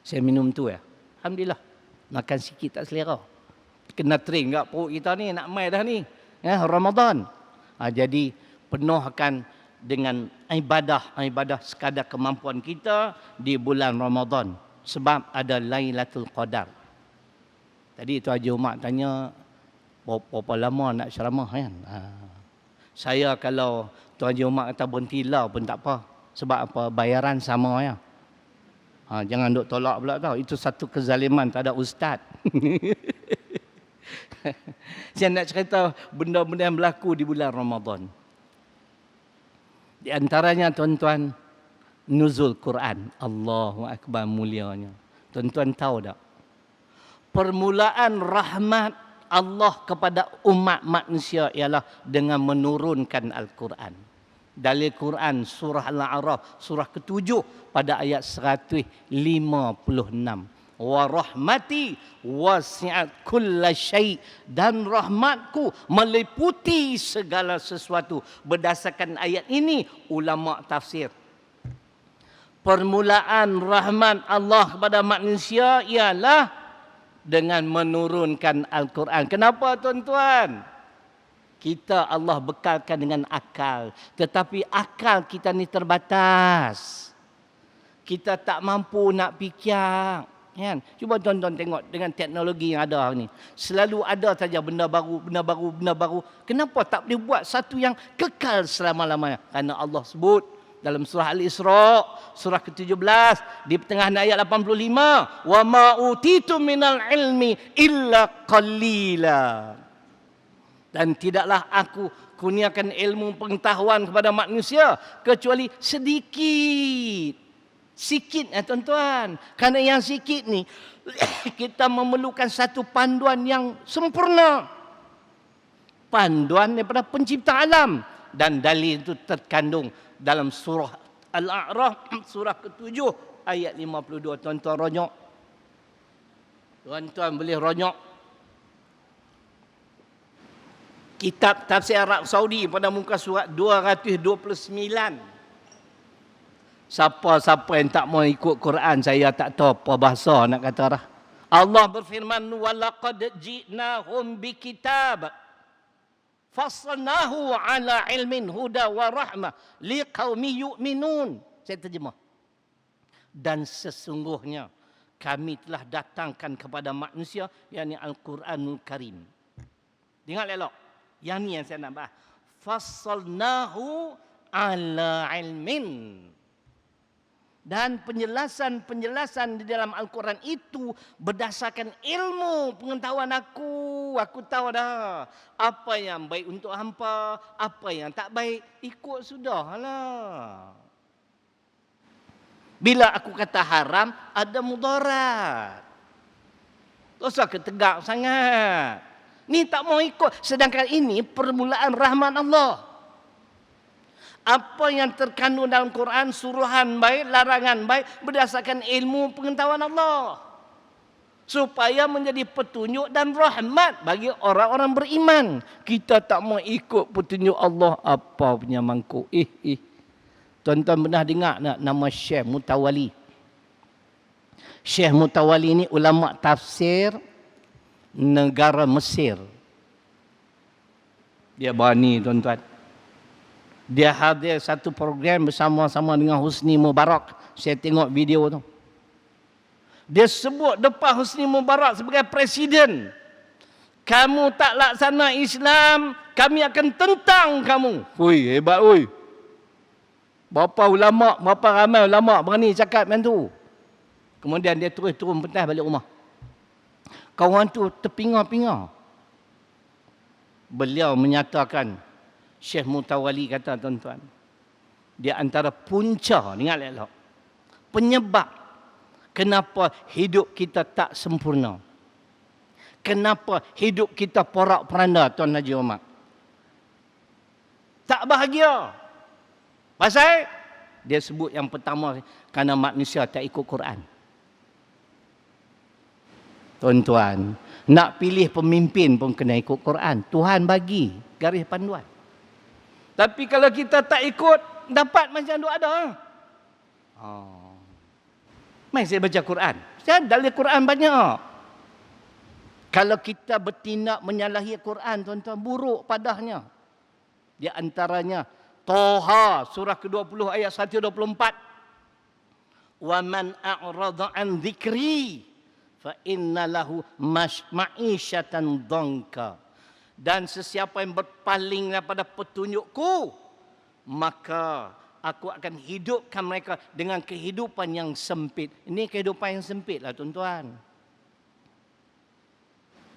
[SPEAKER 1] saya minum tu ya. Alhamdulillah. Makan sikit tak selera. Kena train kat perut kita ni, nak mai dah ni. Ramadan. Jadi penuhkan dengan ibadah sekadar kemampuan kita di bulan Ramadan. Sebab ada Lailatul Qadar. Tadi Tuan Haji Umar tanya, berapa lama nak ceramah kan? Saya kalau Tuan Haji Umar kata berhenti lah pun tak apa. Sebab apa? Bayaran sama ya. Jangan duk tolak pula tau. Itu satu kezaliman tak ada ustaz. Saya nak cerita benda-benda yang berlaku di bulan Ramadan. Di antaranya tuan-tuan, nuzul Quran. Allahu Akbar, mulianya. Tuan-tuan tahu tak? Permulaan rahmat Allah kepada umat manusia ialah dengan menurunkan Al-Quran. Dalil Quran surah Al-A'raf surah ke-7 pada ayat 156. wa rahmati wasi'at kulla syai', dan rahmatku meliputi segala sesuatu. Berdasarkan ayat ini ulama tafsir, permulaan rahmat Allah kepada manusia ialah dengan menurunkan Al-Quran. Kenapa tuan-tuan? Kita Allah bekalkan dengan akal, tetapi akal kita ni terbatas. Kita tak mampu nak fikir, kan? Cuba tuan-tuan tengok dengan teknologi yang ada ni. Selalu ada saja benda baru, benda baru, benda baru. Kenapa tak boleh buat satu yang kekal selama-lamanya? Karena Allah sebut dalam surah Al-Isra, surah ke-17, di pertengahan ayat 85, wa ma utitu minal ilmi illa qalila. Dan tidaklah aku kurniakan ilmu pengetahuan kepada manusia kecuali sedikit. Sikit tuan-tuan. Kerana yang sikit ni kita memerlukan satu panduan yang sempurna. Panduan daripada pencipta alam. Dan dalil itu terkandung dalam surah Al-A'raf, surah ke-7 ayat 52. Tuan-tuan ronyok. Tuan-tuan boleh ronyok. Kitab tafsir Arab Saudi pada muka surat 229. Siapa-siapa yang tak mau ikut Quran, saya tak tahu apa bahasa nak kata dah. Allah berfirman, walaqad ji'nahum bikitab fassalnahu ala ilmin huda wa rahmah liqaumi yu'minun. Saya terjemah. Dan sesungguhnya kami telah datangkan kepada manusia, yakni Al-Quranul Karim. Dengar elok. Yang ni yang saya nak bahas. Fassalnahu ala ilmin. Dan penjelasan-penjelasan di dalam Al-Quran itu berdasarkan ilmu pengetahuan aku. Aku tahu dah apa yang baik untuk hampa, apa yang tak baik. Ikut sudahlah. Bila aku kata haram, ada mudarat. Dosa ketegak sangat. Ni tak mau ikut. Sedangkan ini permulaan rahmat Allah. Apa yang terkandung dalam Quran, suruhan baik, larangan baik, berdasarkan ilmu pengetahuan Allah. Supaya menjadi petunjuk dan rahmat bagi orang-orang beriman. Kita tak mau ikut petunjuk Allah, apa punya mangkuk. Tuan-tuan pernah dengar tak nama Syekh Mutawali? Syekh Mutawali ni ulama tafsir negara Mesir. Dia berani tuan-tuan. Dia hadir satu program bersama-sama dengan Husni Mubarak. Saya tengok video tu. Dia sebut depan Husni Mubarak sebagai presiden. Kamu tak laksana Islam, kami akan tentang kamu. Oi, hebat oi. Berapa ulama, berapa ramai ulama berani cakap macam tu. Kemudian dia terus turun pentas balik rumah. Kawan tu terpinga-pinga. Beliau menyatakan, Syekh Mutawali kata tuan-tuan, dia antara punca, dengar elok, penyebab kenapa hidup kita tak sempurna. Kenapa hidup kita porak-poranda, Tuan Haji Omar. Tak bahagia. Pasal dia sebut yang pertama, kerana manusia tak ikut Quran. Tuan-tuan, nak pilih pemimpin pun kena ikut Quran. Tuhan bagi garis panduan. Tapi kalau kita tak ikut, dapat macam tu ada. Mari saya baca Quran. Saya dalil Quran banyak. Kalau kita bertindak menyalahi Quran, tuan-tuan, buruk padahnya. Di antaranya, Toha, surah ke-20 ayat 124. Wa man a'rada an dzikri fa inna lahu ma'isyatan dhanka. Dan sesiapa yang berpaling daripada petunjukku, maka aku akan hidupkan mereka dengan kehidupan yang sempit. Ini kehidupan yang sempit lah tuan-tuan.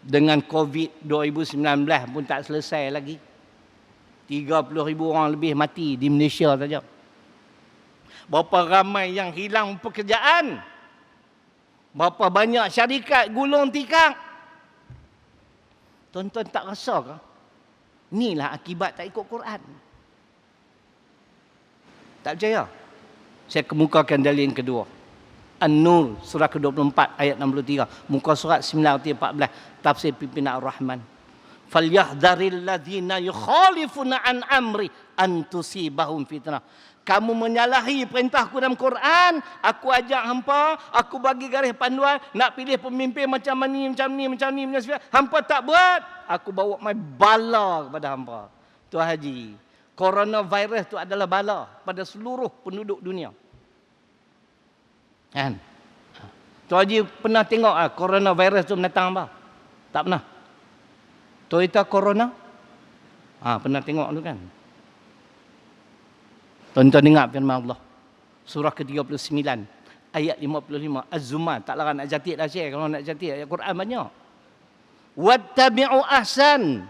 [SPEAKER 1] Dengan COVID 2019 pun tak selesai lagi. 30,000 orang lebih mati di Malaysia saja. Berapa ramai yang hilang pekerjaan. Berapa banyak syarikat gulung tikar. Tuan-tuan tak rasa ke? Inilah akibat tak ikut Quran. Tak percaya? Saya kemukakan dalil yang kedua. An-Nur surah ke-24 ayat 63, muka surat 914, tafsir pimpinan Ar-Rahman. Falyahdharil ladzina yukhalifuna an amri an tusibahum fitnah. Kamu menyalahi perintahku dalam Quran, aku ajak hampa, aku bagi garis panduan, nak pilih pemimpin macam ni, macam ni, macam ni, hampa tak buat, aku bawa mai bala kepada hampa. Tuan Haji, coronavirus itu adalah bala pada seluruh penduduk dunia. Kan? Tuan Haji pernah tengok coronavirus tu mendatang apa? Tak pernah. Toyota Corona? Pernah tengok tu kan? Tuan-tuan dengar firman Allah. Surah ke-39 ayat 55. Az-Zumar. Tak larang nak jatik dah share. Kalau nak jatik ayat Quran banyak. Wattabi'u ahsan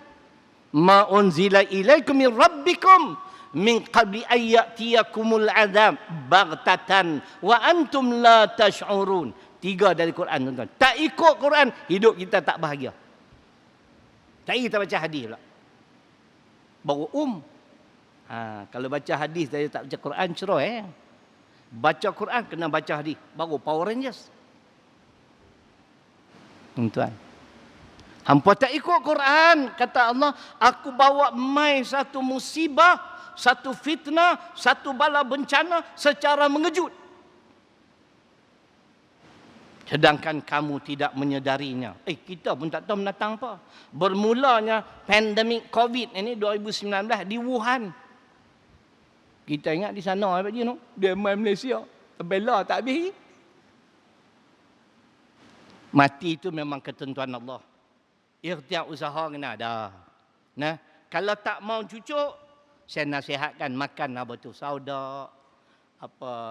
[SPEAKER 1] ma unzila ilaikum min rabbikum min qabli ayyatiyakumul azab baghtatan wa antum la tash'urun. 3 dari Quran, tuan-tuan. Tak ikut Quran, hidup kita tak bahagia. Tak kita baca hadis pula. Baru kalau baca hadis saya tak baca Quran, cerai. Baca Quran kena baca hadis, baru Power Rangers. Tuan-tuan, hampa tak ikut Quran, kata Allah, aku bawa mai satu musibah, satu fitnah, satu bala bencana secara mengejut. Sedangkan kamu tidak menyedarinya. Kita pun tak tahu mendatang apa. Bermulanya pandemik COVID ini 2019 di Wuhan. Kita ingat di sana apa je no? Dia main Malaysia. Bela tak habis. Mati itu memang ketentuan Allah. Ikhtiar usaha kena ada. Nah, kalau tak mau cucuk, saya nasihatkan makan betul sauda,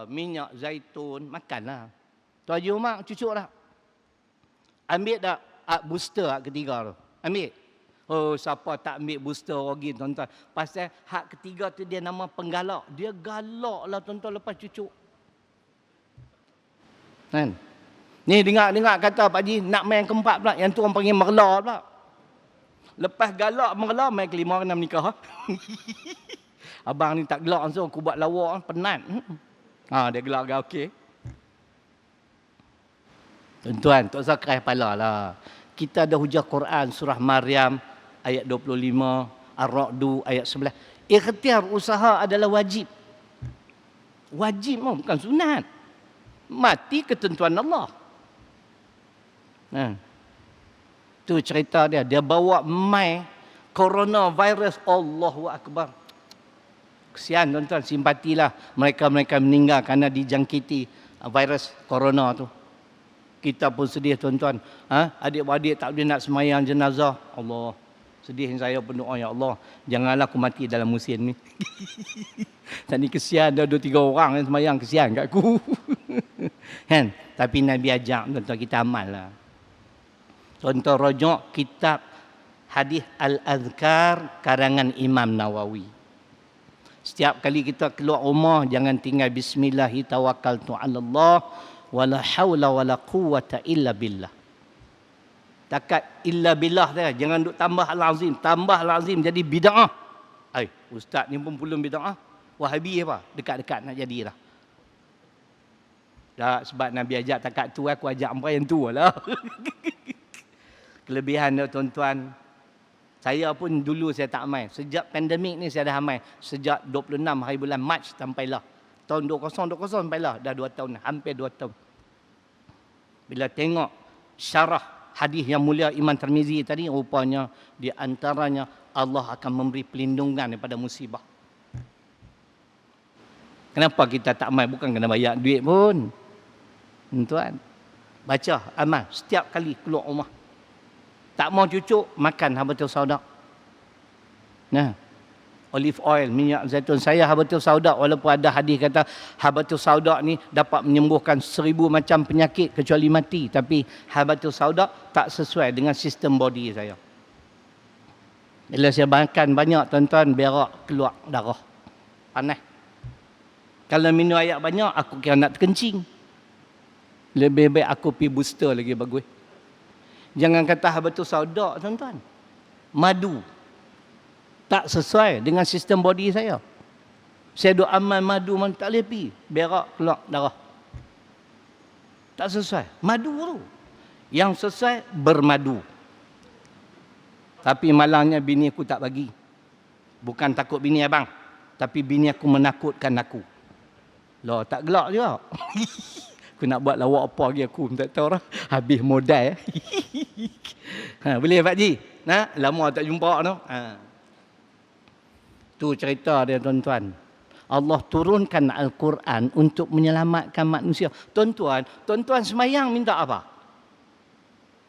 [SPEAKER 1] minyak zaitun, makanlah. Tuan Haji Umar cucuk dah. Ambil dah booster ketiga tu. Ambil. Siapa tak ambil booster lagi, tuan-tuan. Pasal hak ketiga tu dia nama penggalak. Dia galak lah, tuan-tuan, lepas cucuk. Kan? Ni dengar kata Pak Haji nak main keempat pula. Yang tu orang panggil merla pula. Lepas galak merla, main kelima kena menikah. Abang ni tak gelak langsung. Aku buat lawak, penat. Dia gelak ke okey. Tuan-tuan, tak usah keras kepala lah. Kita ada hujah Quran, surah Maryam ayat 25, Ar-Ra'du ayat 11. Ikhtiar usaha adalah wajib. Wajib bukan sunat. Mati ketentuan Allah. Tu cerita dia. Dia bawa mai coronavirus. Allahu Akbar. Kesian tuan-tuan, simpatilah mereka-mereka meninggal kerana dijangkiti virus corona tu. Kita pun sedih, tuan-tuan. Adik-adik tak boleh nak semayang jenazah. Allah, sedih saya berdoa, ya Allah, janganlah aku mati dalam musim ni. Tadi kesian dah 2-3 orang yang semayang, kesian kat aku. Kan? Tapi Nabi ajak, tuan-tuan, kita amal lah. Tuan-tuan, rojok kitab hadis Al-Azkar karangan Imam Nawawi. Setiap kali kita keluar rumah, jangan tinggal Bismillahi tawakkaltu ala Allah wala haula wala quwwata illa billah. Takat illa billah dia, jangan duk tambah al-azim, tambah al-azim jadi bid'ah. Ustaz ni pun belum bid'ah. Wahabi apa? Dekat-dekat nak jadilah. Tak, sebab Nabi ajak takat tu, aku ajak hangpa yang tu lah. Kelebihan dia, tuan-tuan. Saya pun dulu saya tak amai. Sejak pandemik ni saya dah amai. Sejak 26 hari bulan Mac sampailah. Tahun 2020 sampailah. Dah 2 tahun. Hampir 2 tahun. Bila tengok syarah hadis yang mulia Imam Tirmizi tadi, rupanya di antaranya Allah akan memberi pelindungan daripada musibah. Kenapa kita tak amai? Bukan kena bayar duit pun. Tuan, baca amal setiap kali keluar rumah. Tak mau cucuk, makan habatul sauda. Olive oil, minyak zaitun. Saya habatul sauda, walaupun ada hadis kata habatul sauda ni dapat menyembuhkan 1000 macam penyakit kecuali mati. Tapi habatul sauda tak sesuai dengan sistem body saya. Bila saya makan banyak, tuan-tuan, berak keluar darah. Panas. Kalau minum air banyak, aku kira nak terkencing. Lebih baik aku pergi booster lagi bagus. Jangan kata habatul sauda, tuan-tuan. Madu. Tak sesuai dengan sistem body saya. Saya duk amal madu, tak boleh pergi. Berak keluar darah. Tak sesuai. Madu tu. Yang sesuai bermadu. Tapi malangnya bini aku tak bagi. Bukan takut bini abang. Tapi bini aku menakutkan aku. Loh, tak gelak juga. Aku nak buat lawak apa lagi aku. Tak tahu lah. Habis modal. Boleh Pak Ji? Lama tak jumpa tu. Tu cerita dia tuan-tuan. Allah turunkan Al-Quran untuk menyelamatkan manusia. Tuan-tuan semayang minta apa?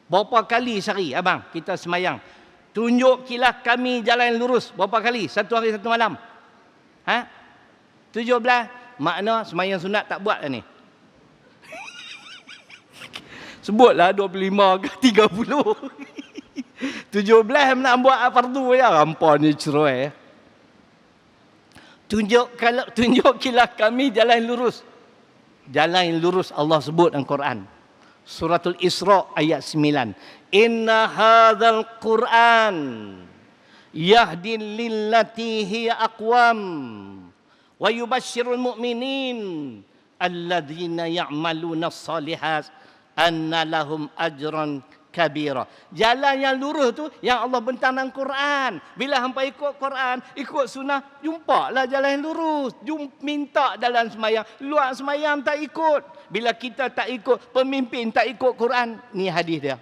[SPEAKER 1] Berapa kali sehari abang kita semayang? Tunjukilah kami jalan lurus. Berapa kali? Satu hari satu malam. 17. Makna semayang sunat tak buat lah ni. Sebutlah 25 ke 30. 17 nak buat fardu ya. Rampah ni cerai. Tunjukilah kami jalan lurus. Jalan lurus Allah sebut dalam Quran. Suratul Isra ayat 9. Inna hadzal Quran yahdi lillati hiya aqwam wa yubashshirul mu'minin alladzina ya'maluna as-solihat anna lahum ajran kabira. Jalan yang lurus tu yang Allah bentang dalam Quran. Bila hampa ikut Quran, ikut sunnah, jumpalah jalan yang lurus. Minta dalam semayang, luar semayang tak ikut. Bila kita tak ikut pemimpin, tak ikut Quran, ni hadis dia.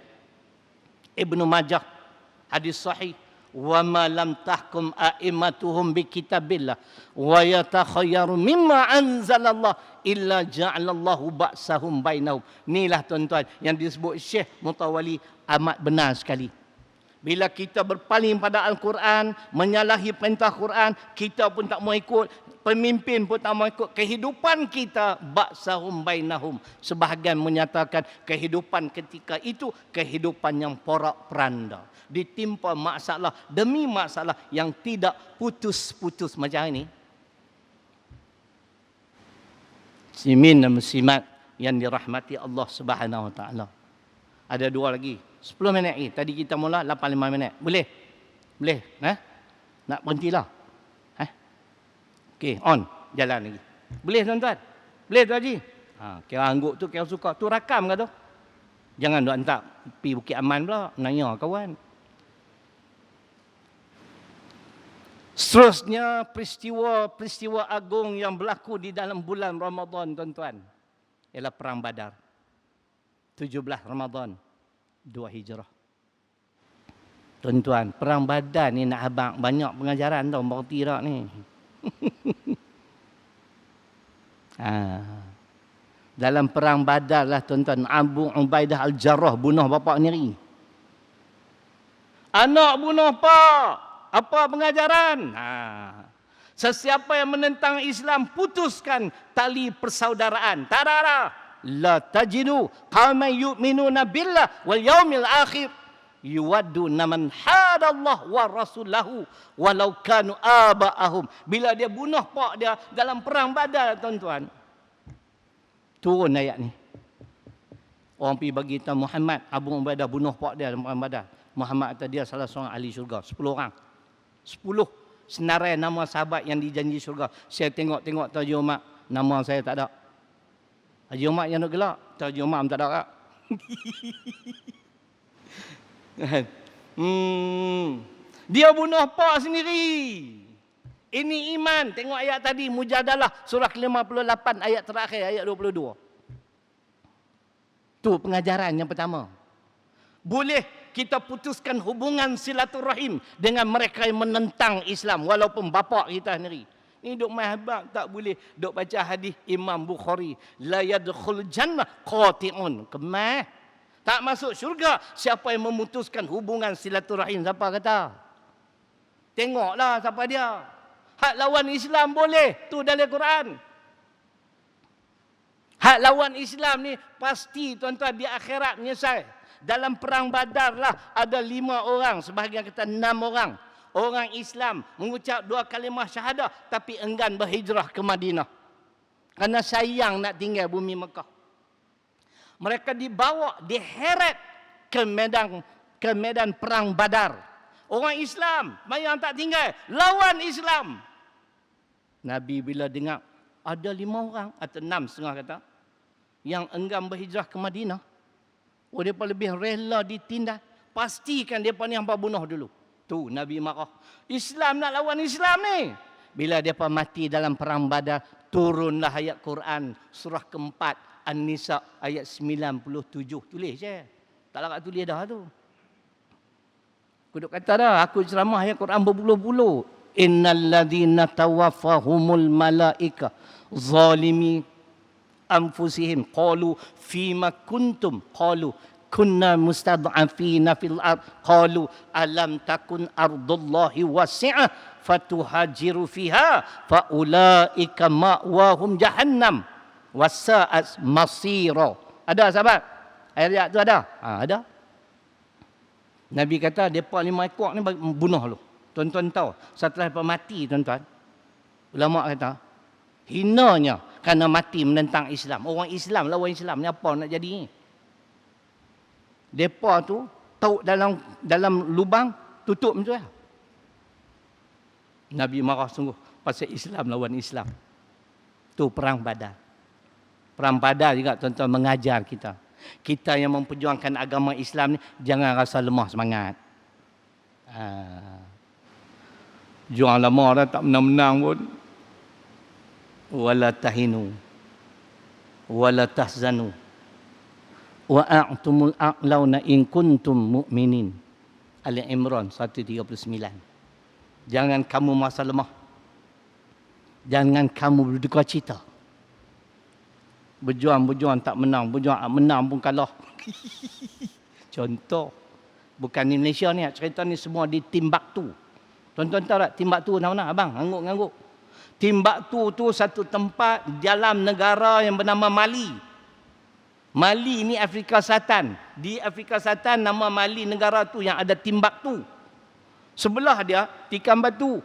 [SPEAKER 1] Ibnu Majah, hadis sahih. Wa ma lam tahkum a'immatuhum bi kitabillah wa yatakhayyaru mimma anzalallah illa ja'alallahu ba'sahum bainahum. Inilah tuan-tuan yang disebut Syekh Mutawali amat benar sekali. Bila kita berpaling pada Al-Quran, menyalahi perintah Quran, kita pun tak mau ikut, pemimpin pun tak mau ikut, kehidupan kita ba'sahum bainahum. Sebahagian menyatakan kehidupan ketika itu kehidupan yang porak-peranda, ditimpa masalah demi masalah yang tidak putus-putus macam ini. Muslimin dan muslimat yang dirahmati Allah Subhanahu wa taala. Ada dua lagi. 10 minit lagi. Tadi kita mula 85 minit. Boleh? Boleh? Nak berhentilah. Okey, on. Jalan lagi. Boleh tuan-tuan? Boleh tu Haji? Kira angguk tu kira suka. Tu rakam ke tu? Jangan duk hantar pergi Bukit Aman pula. Nanya kawan. Seterusnya peristiwa agung yang berlaku di dalam bulan Ramadan tuan-tuan. Ialah Perang Badar. 17 Ramadan 2 Hijrah. Tuan-tuan, Perang Badar ni nak abang banyak pengajaran tau. Berarti tak ni. Dalam Perang Badar lah tuan-tuan. Abu Ubaidah Al-Jarrah bunuh bapa sendiri. Anak bunuh pak. Apa pengajaran? Sesiapa yang menentang Islam, putuskan tali persaudaraan. Tarara. La tajidu qauman yu'minuna billah wal yaumil akhir yuwadduna man hadallah wa rasulahu walau kanu aba'ahum. Bila dia bunuh pak dia dalam Perang Badar tuan-tuan, turun ayat ni. Orang pergi bagi tahu Muhammad, Abu Ubaidah bunuh pak dia dalam Perang Badar. Muhammad kata dia salah seorang ahli syurga. 10 orang. 10 senarai nama sahabat yang dijanji syurga. Saya tengok-tengok Haji Umar, nama saya tak ada. Haji Umar yang nak gelak, Haji Umar tak ada kak. Dia bunuh pak sendiri. Ini iman. Tengok ayat tadi, Mujadalah surah 58 ayat terakhir, ayat 22. Tu pengajaran yang pertama. Boleh kita putuskan hubungan silaturahim dengan mereka yang menentang Islam walaupun bapa kita sendiri. Ni duk mahabak tak boleh. Duk baca hadis Imam Bukhari, la yadkhul jannah qati'un. Kemah. Tak masuk syurga siapa yang memutuskan hubungan silaturahim. Siapa kata? Tengoklah siapa dia. Hak lawan Islam boleh. Tu dalam Quran. Hak lawan Islam ni pasti tuan-tuan di akhirat menyesal. Dalam Perang Badar lah ada 5 orang. Sebahagian kata 6 orang. Orang Islam mengucap 2 kalimah syahadah tapi enggan berhijrah ke Madinah. Kerana sayang nak tinggal bumi Mekah. Mereka dibawa, diheret ke medan Perang Badar. Orang Islam, yang tak tinggal, lawan Islam. Nabi bila dengar ada 5 orang atau 6 setengah kata, yang enggan berhijrah ke Madinah, mereka lebih rela ditindas. Pastikan mereka ni hampa bunuh dulu. Tu Nabi marah. Islam nak lawan Islam ni. Bila mereka mati dalam perang Badar, turunlah ayat Quran surah keempat An-Nisa ayat 97. Tulis je. Tak larat tulis dah tu. Aku duk kata dah, aku ceramah ayat Quran berpuluh-puluh. Innal ladzina tawaffahumul malaika zalimi anfusihim qalu fima kuntum qalu kunna mustad'afina fil ard qalu alam takun ardullahi wasi'ah fatuhajiru fiha faulaika ma'wahum jahannam wasa'at masira. Ada sahabat? Ayat tu ada? Ada. Nabi kata depa 5 ekor ni bunuh lu. Tuan-tuan tahu, setelah depa mati tuan-tuan, ulama kata hinanya kerana mati menentang Islam. Orang Islam lawan Islam ni apa nak jadi ni? Depa tu tahu dalam lubang tutup macam tu lah. Nabi marah sungguh pasal Islam lawan Islam. Tu perang Badar. Perang Badar juga tuan-tuan mengajar kita. Kita yang memperjuangkan agama Islam ni jangan rasa lemah semangat. Juang lama dah tak menang-menang pun. Wala tahinu wala tahzanu wa a'tumul a'launa in kuntum mu'minin. Ali Imran 139. Jangan kamu merasa lemah. Jangan kamu berduka cita. Berjuang tak menang, menang pun kalah. Contoh. Bukan di Malaysia ni, cerita ni semua di Timbuktu. Tuan-tuan tahu tak Timbuktu mana-mana? Abang, ngangguk-ngangguk. Timbuktu tu satu tempat dalam negara yang bernama Mali. Mali ni Afrika Selatan. Di Afrika Selatan nama Mali negara tu yang ada Timbuktu. Sebelah dia tikam batu.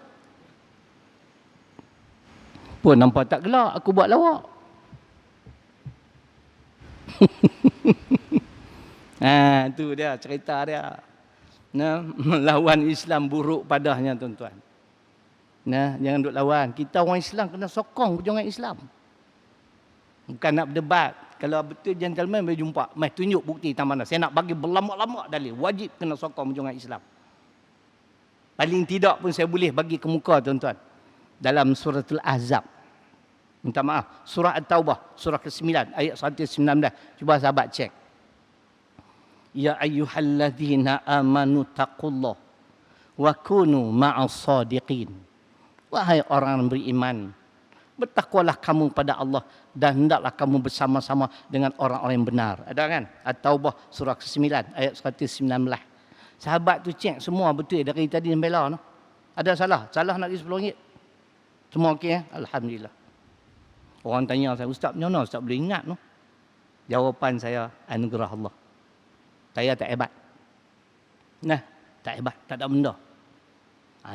[SPEAKER 1] Pun nampak tak gelak aku buat lawak. Tu dia cerita dia. Nah, melawan Islam buruk padahnya tuan-tuan. Nah, jangan duk lawan. Kita orang Islam kena sokong perjuangan Islam. Bukan nak berdebat. Kalau betul gentleman boleh jumpa. Mai tunjuk bukti tang mana. Saya nak bagi berlama-lama dalil. Wajib kena sokong perjuangan Islam. Paling tidak pun saya boleh bagi ke muka tuan-tuan. Dalam suratul Ahzab. Minta maaf. Surah At-Taubah. Surah ke-9. Ayat 119. Cuba sahabat cek. Ya ayyuhalladzina amanu taqullah. Wa kunu ma'as sadiqin. Wahai orang yang beriman. Bertakwalah kamu pada Allah. Dan hendaklah kamu bersama-sama dengan orang-orang yang benar. Ada kan? At-Taubah surah ke-9. Ayat 119. Sahabat tu cek semua betul dari tadi bela. No? Ada salah? Salah nak bagi RM10? Semua okey ya? Alhamdulillah. Orang tanya saya, Ustaz macam mana Ustaz boleh ingat? No? Jawapan saya, anugerah Allah. Saya tak hebat. Nah, tak hebat. Tak ada benda.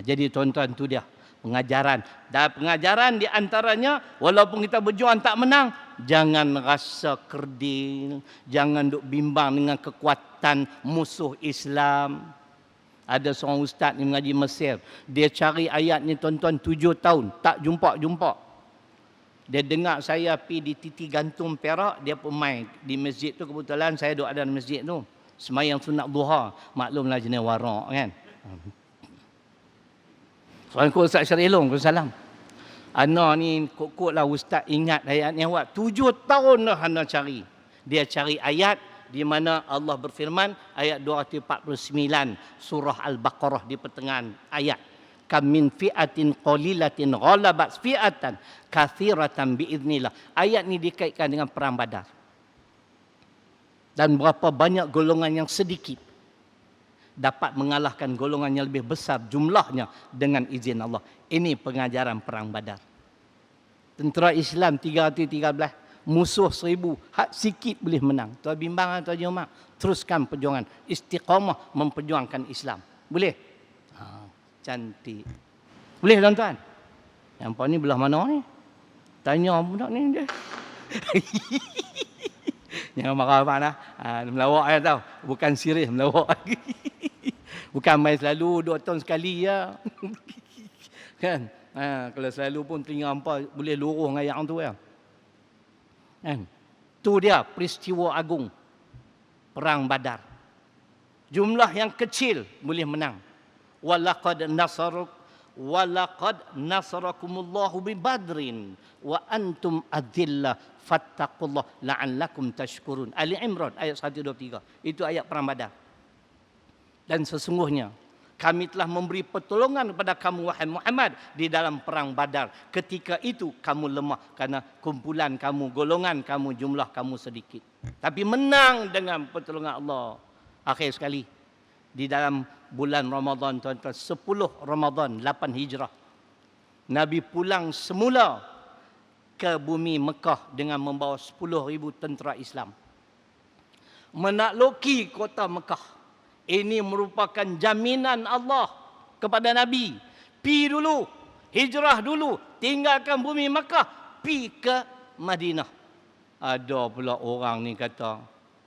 [SPEAKER 1] Jadi tuan-tuan tu dia. Pengajaran. Dan pengajaran di antaranya, walaupun kita berjuang tak menang, jangan rasa kerdil. Jangan duk bimbang dengan kekuatan musuh Islam. Ada seorang ustaz ni mengaji Mesir. Dia cari ayat ni tuan-tuan 7 tahun. Tak jumpa-jumpa. Dia dengar saya pergi di Titi Gantung Perak. Dia pun main di masjid tu. Kebetulan saya duduk ada di masjid tu. Semayang sunat duha. Maklumlah jenis warak kan. Assalamualaikum Ustaz Syarilong. Waalaikumsalam. Ana ni kok-kok lah Ustaz ingat ayat ni awak. 7 tahun dah Ana cari. Dia cari ayat di mana Allah berfirman ayat 249 surah Al-Baqarah di pertengahan ayat. Kam min fi'atin qalilatin ghalabat fi'atan kathiratan biiznillah. Ayat ni dikaitkan dengan perang Badar. Dan berapa banyak golongan yang sedikit dapat mengalahkan golongan yang lebih besar jumlahnya dengan izin Allah. Ini pengajaran perang Badar. Tentera Islam 313, musuh 1000, hak sikit boleh menang. Tuan bimbang Tuan Haji Umar, teruskan perjuangan, istiqamah memperjuangkan Islam. Boleh? Cantik. Boleh tuan-tuan? Yang apa ni belah mana ni? Tanya budak ni dia. Jangan marah abang dah. Melawak saya tahu. Bukan serius melawak. Bukan main selalu 2 tahun sekali ya. Kan? Kalau selalu pun telinga hampa boleh luruh dengan yang tu ya. Kan? Tu dia peristiwa agung Perang Badar. Jumlah yang kecil boleh menang. Walaqad nasarakumullahu bi Badrin wa antum adillah fattaqullah la'allakum tashkurun. Ali Imran ayat 123. Itu ayat perang Badar. Dan sesungguhnya kami telah memberi pertolongan kepada kamu wahai Muhammad di dalam perang Badar. Ketika itu kamu lemah karena kumpulan kamu, golongan kamu, jumlah kamu sedikit. Tapi menang dengan pertolongan Allah. Akhir sekali di dalam bulan Ramadan, tuan-tuan, 10 Ramadan 8 Hijrah, Nabi pulang semula ke bumi Mekah dengan membawa 10,000 tentera Islam. Menakluki kota Mekah. Ini merupakan jaminan Allah kepada Nabi. Pi dulu, hijrah dulu, tinggalkan bumi Mekah, pi ke Madinah. Ada pula orang ni kata,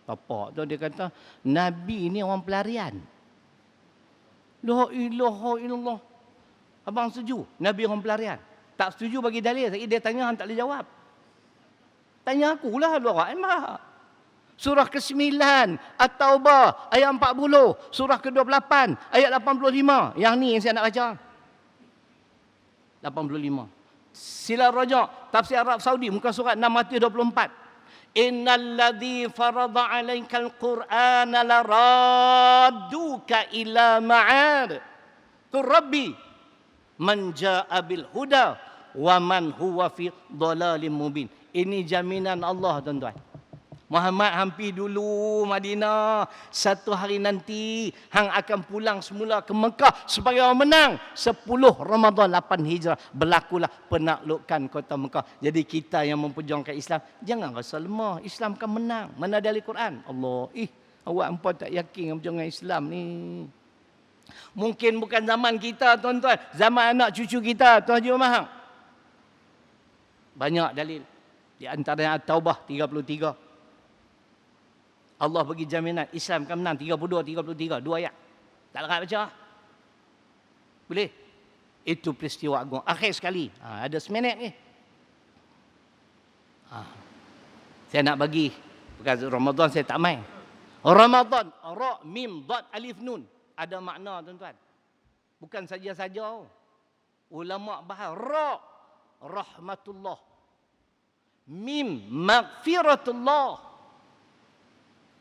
[SPEAKER 1] bapak tu dia kata, Nabi ni orang pelarian. La ilaha illallah. Abang setuju Nabi orang pelarian? Tak setuju bagi dalil. Dia tanya, hang tak boleh jawab. Tanya akulah dua orang. Surah ke-9 At-Taubah ayat 40, surah ke-28 ayat 85. Yang ni yang saya nak baca. 85. Sila rajak tafsir Arab Saudi muka surat 624. Innalladzi farada 'alaikal Qur'ana laradduka ila ma'ad. Qur rabbi man jaa'a bil huda wa man huwa fi dhalalim mubin. Ini jaminan Allah, tuan-tuan. Muhammad hampir dulu Madinah. Satu hari nanti hang akan pulang semula ke Mekah supaya orang menang. 10 Ramadan 8 Hijrah berlakulah penaklukan kota Mekah. Jadi kita yang memperjuangkan Islam, jangan rasa lemah. Islam kan menang. Mana dari Quran? Allah, awak hampa tak yakin perjuangan Islam ni. Mungkin bukan zaman kita, tuan-tuan. Zaman anak cucu kita, Tuan Haji Omar. Banyak dalil. Di antaranya At-Taubah 33. Allah bagi jaminan Islam akan menang 32-33. 2 ayat. Tak larat baca? Boleh? Itu peristiwa agung. Akhir sekali. Ada seminit ni. Saya nak bagi. Bukan Ramadan saya tak main. Ramadan. Ra, mim, dad, alif, nun. Ada makna, tuan-tuan. Bukan saja-saja. Ulama bahas. Ra, rahmatullah. Mim, maghfiratullah.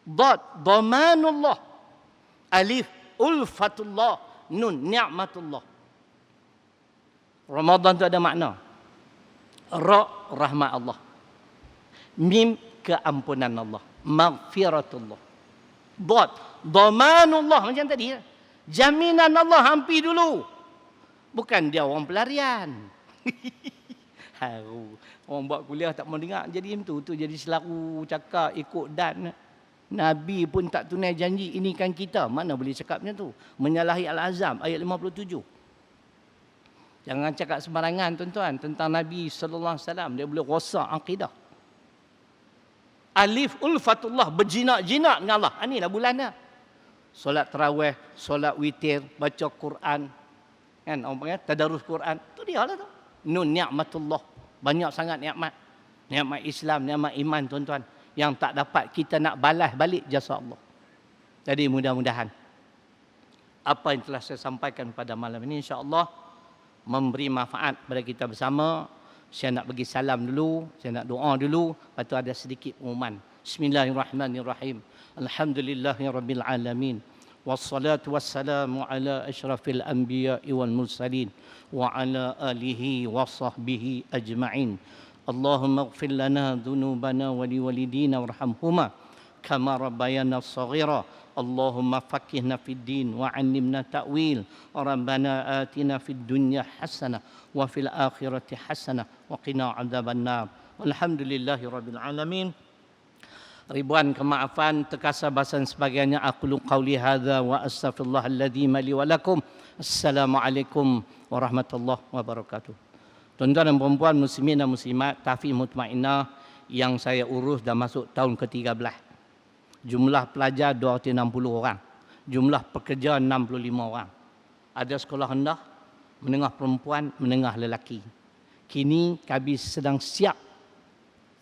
[SPEAKER 1] Dad, dhamanullah. Alif, ulfatullah. Nun, ni'matullah. Ramadan tu ada makna. Ra, rahmat Allah. Mim, keampunan Allah. Maghfiratullah. Dad, dhamanullah. Macam tadi. Jaminan Allah hampir dulu. Bukan dia orang pelarian. Orang buat kuliah tak mau dengar. Jadi itu jadi selaku cakap ikut dan. Nabi pun tak tunai janji, ini kan kita. Mana boleh cakap macam tu? Menyalahi Al-Azam ayat 57. Jangan cakap sembarangan, tuan-tuan, tentang Nabi sallallahu alaihi wasallam. Dia boleh rosak akidah. Alif ulfatullah, berjinak-jinak dengan Allah. Inilah bulannya. Solat tarawih, solat witir, baca Quran. Kan orang panggil tadarus Quran. Tu dia lah tu. Nun ni'matullah. Banyak sangat nikmat. Nikmat Islam, nikmat iman, tuan-tuan. Yang tak dapat kita nak balas balik jasa Allah. Jadi mudah-mudahan apa yang telah saya sampaikan pada malam ini insya-Allah memberi manfaat kepada kita bersama. Saya nak bagi salam dulu, saya nak doa dulu, lepas tu ada sedikit pengumuman. Bismillahirrahmanirrahim. Alhamdulillahirabbil alamin. Wassalatu wassalamu ala asyrafil anbiya'i wal mursalin wa ala alihi wa sahbihi ajma'in. Allahumma ighfir lana dhunubana wa liwalidina warhamhuma kama rabbayana shaghira. Allahumma faqihna fid din wa 'allimna ta'wil. Rabbana atina fid dunya hasanah wa fil akhirati hasanah wa qina 'adzabannar. Walhamdulillahirabbil alamin. Ribuan kemaafan, terkasar-basar sebagainya. Aqulu qawli hadza wa astaghfirullahal-ladzim li wa lakum. Assalamualaikum warahmatullahi wabarakatuh. Tuan-tuan dan perempuan, muslimin dan muslimat, Tahfiz Mutmainnah yang saya urus dah masuk tahun ke-13. Jumlah pelajar 260 orang. Jumlah pekerja 65 orang. Ada sekolah rendah, menengah perempuan, menengah lelaki. Kini kami sedang siap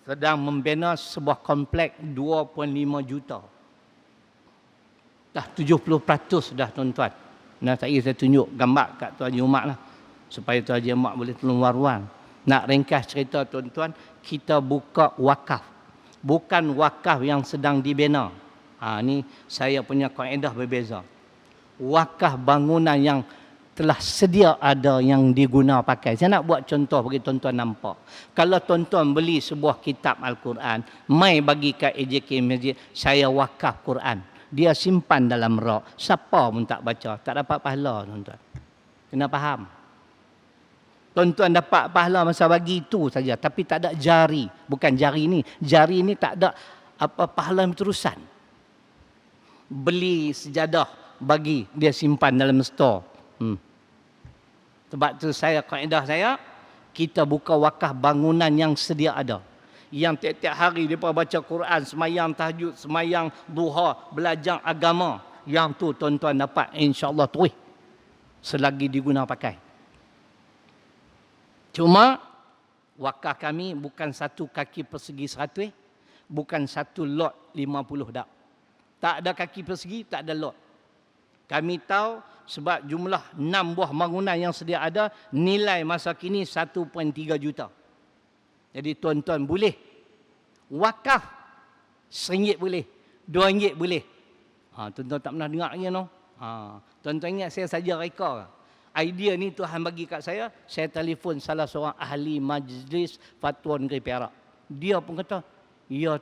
[SPEAKER 1] sedang membina sebuah komplek 2.5 juta. Dah 70% dah tuan-tuan. Nah, saya tunjuk gambar kat Tuan Haji Umar lah. Supaya Tuan Haji Umar boleh tolong war-war. Nak ringkas cerita tuan-tuan, kita buka wakaf. Bukan wakaf yang sedang dibina. Ni saya punya kaedah berbeza. Wakaf bangunan yang telah sedia ada yang diguna pakai. Saya nak buat contoh bagi tuan-tuan nampak. Kalau tuan-tuan beli sebuah kitab Al-Quran, mai bagi kat AJK Masjid, saya wakaf Quran. Dia simpan dalam rak. Siapa pun tak baca, tak dapat pahala tuan-tuan. Kena faham. Tuan-tuan dapat pahala masa bagi itu saja, tapi tak ada jari. Bukan jari ni. Jari ni tak ada apa pahala terusan. Beli sejadah, bagi, dia simpan dalam store. Sebab tu kaedah saya, kita buka wakaf bangunan yang sedia ada. Yang tiap-tiap hari mereka baca Quran, semayang tahajud, semayang duha, belajar agama. Yang tu tuan-tuan dapat insya-Allah terus selagi diguna pakai. Cuma wakaf kami bukan satu kaki persegi 100, bukan satu lot 50 dak. Tak ada kaki persegi, tak ada lot. Kami tahu sebab jumlah 6 buah bangunan yang sedia ada, nilai masa kini 1.3 juta. Jadi tuan-tuan boleh wakaf RM1 boleh, RM2 boleh. Tuan-tuan tak pernah dengar lagi no? Tuan-tuan ingat saya saja reka. Idea ni Tuhan bagi kat saya telefon salah seorang ahli majlis fatwa negeri Perak. Dia pun kata, ya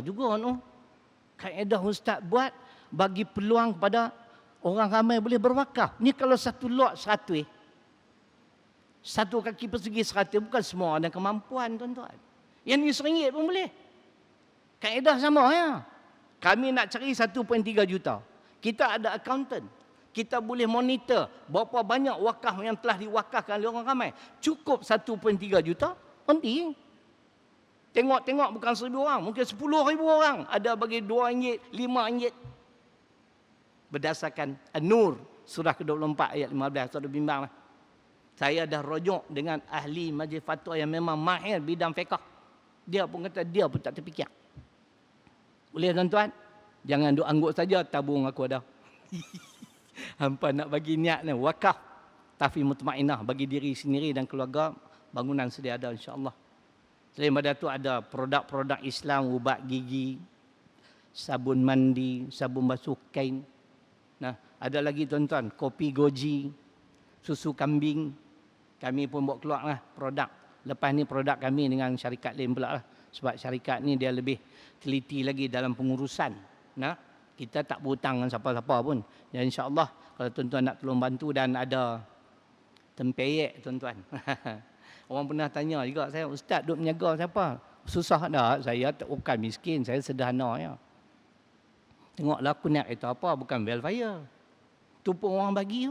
[SPEAKER 1] juga no. Kaedah ustaz buat bagi peluang pada orang ramai boleh berwakaf. Ni kalau satu lot 100, satu kaki persegi 100, bukan semua ada kemampuan tuan-tuan. Yang ni RM1 pun boleh. Kaedah sama ya. Kami nak cari 1.3 juta. Kita ada accountant. Kita boleh monitor berapa banyak wakaf yang telah diwakafkan oleh orang ramai. Cukup 1.3 juta, penting. Tengok-tengok bukan 1,000 orang, mungkin 10,000 orang. Ada bagi RM2, RM5. Berdasarkan An-Nur surah ke-24 ayat 15. Sudah bimbang lah. Saya dah rujuk dengan ahli majlis fatwa yang memang mahir bidang fiqh. Dia pun kata dia pun tak terfikir. Boleh tuan-tuan? Jangan duk angguk saja, tabung aku ada. Hampa nak bagi niat ni wakaf tafi mutmainah bagi diri sendiri dan keluarga, bangunan sedia ada insya-Allah. Selain pada tu ada produk-produk Islam, ubat gigi, sabun mandi, sabun basuh kain. Nah, ada lagi tuan-tuan, kopi goji, susu kambing. Kami pun buat keluar lah produk. Lepas ni produk kami dengan syarikat lain pula lah. Sebab syarikat ni dia lebih teliti lagi dalam pengurusan. Nah, kita tak berhutang dengan siapa-siapa pun. Dan insya-Allah kalau tuan-tuan nak tolong bantu dan ada tempeyek tuan-tuan. Orang pernah tanya juga saya, ustaz duk menjaga siapa? Susah tak? Saya bukan miskin, saya sederhana ya. Tengoklah aku nak itu apa, bukan welfare. Tu pun orang bagi.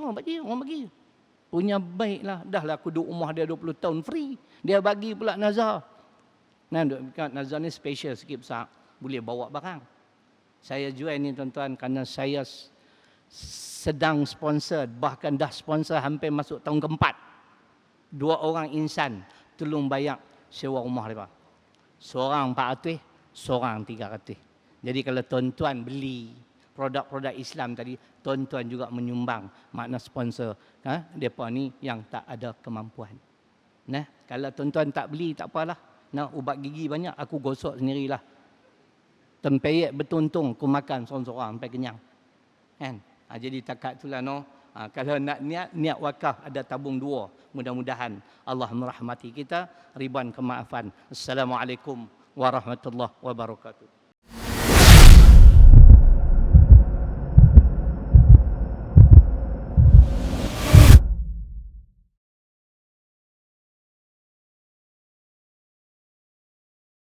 [SPEAKER 1] Punya baiklah. Dah lah aku duduk rumah dia 20 tahun free. Dia bagi pula nazar. Nah, nazar ni special sikit besar. Boleh bawa barang. Saya jual ni tuan-tuan kerana saya sedang sponsor. Bahkan dah sponsor hampir masuk tahun keempat. 2 orang insan tolong bayar sewa rumah mereka. Seorang 400, seorang 300. Jadi kalau tuan-tuan beli produk-produk Islam tadi, tuan-tuan juga menyumbang, makna sponsor. Mereka ni yang tak ada kemampuan. Nah, kalau tuan-tuan tak beli, tak apalah. Nah, ubat gigi banyak, aku gosok sendirilah. Tempeyek bertuntung, aku makan seorang-seorang sampai kenyang. Kan? Jadi takat itulah no. Kalau nak niat wakaf ada tabung 2. Mudah-mudahan Allah merahmati kita, ribuan kemaafan. Assalamualaikum warahmatullahi wabarakatuh.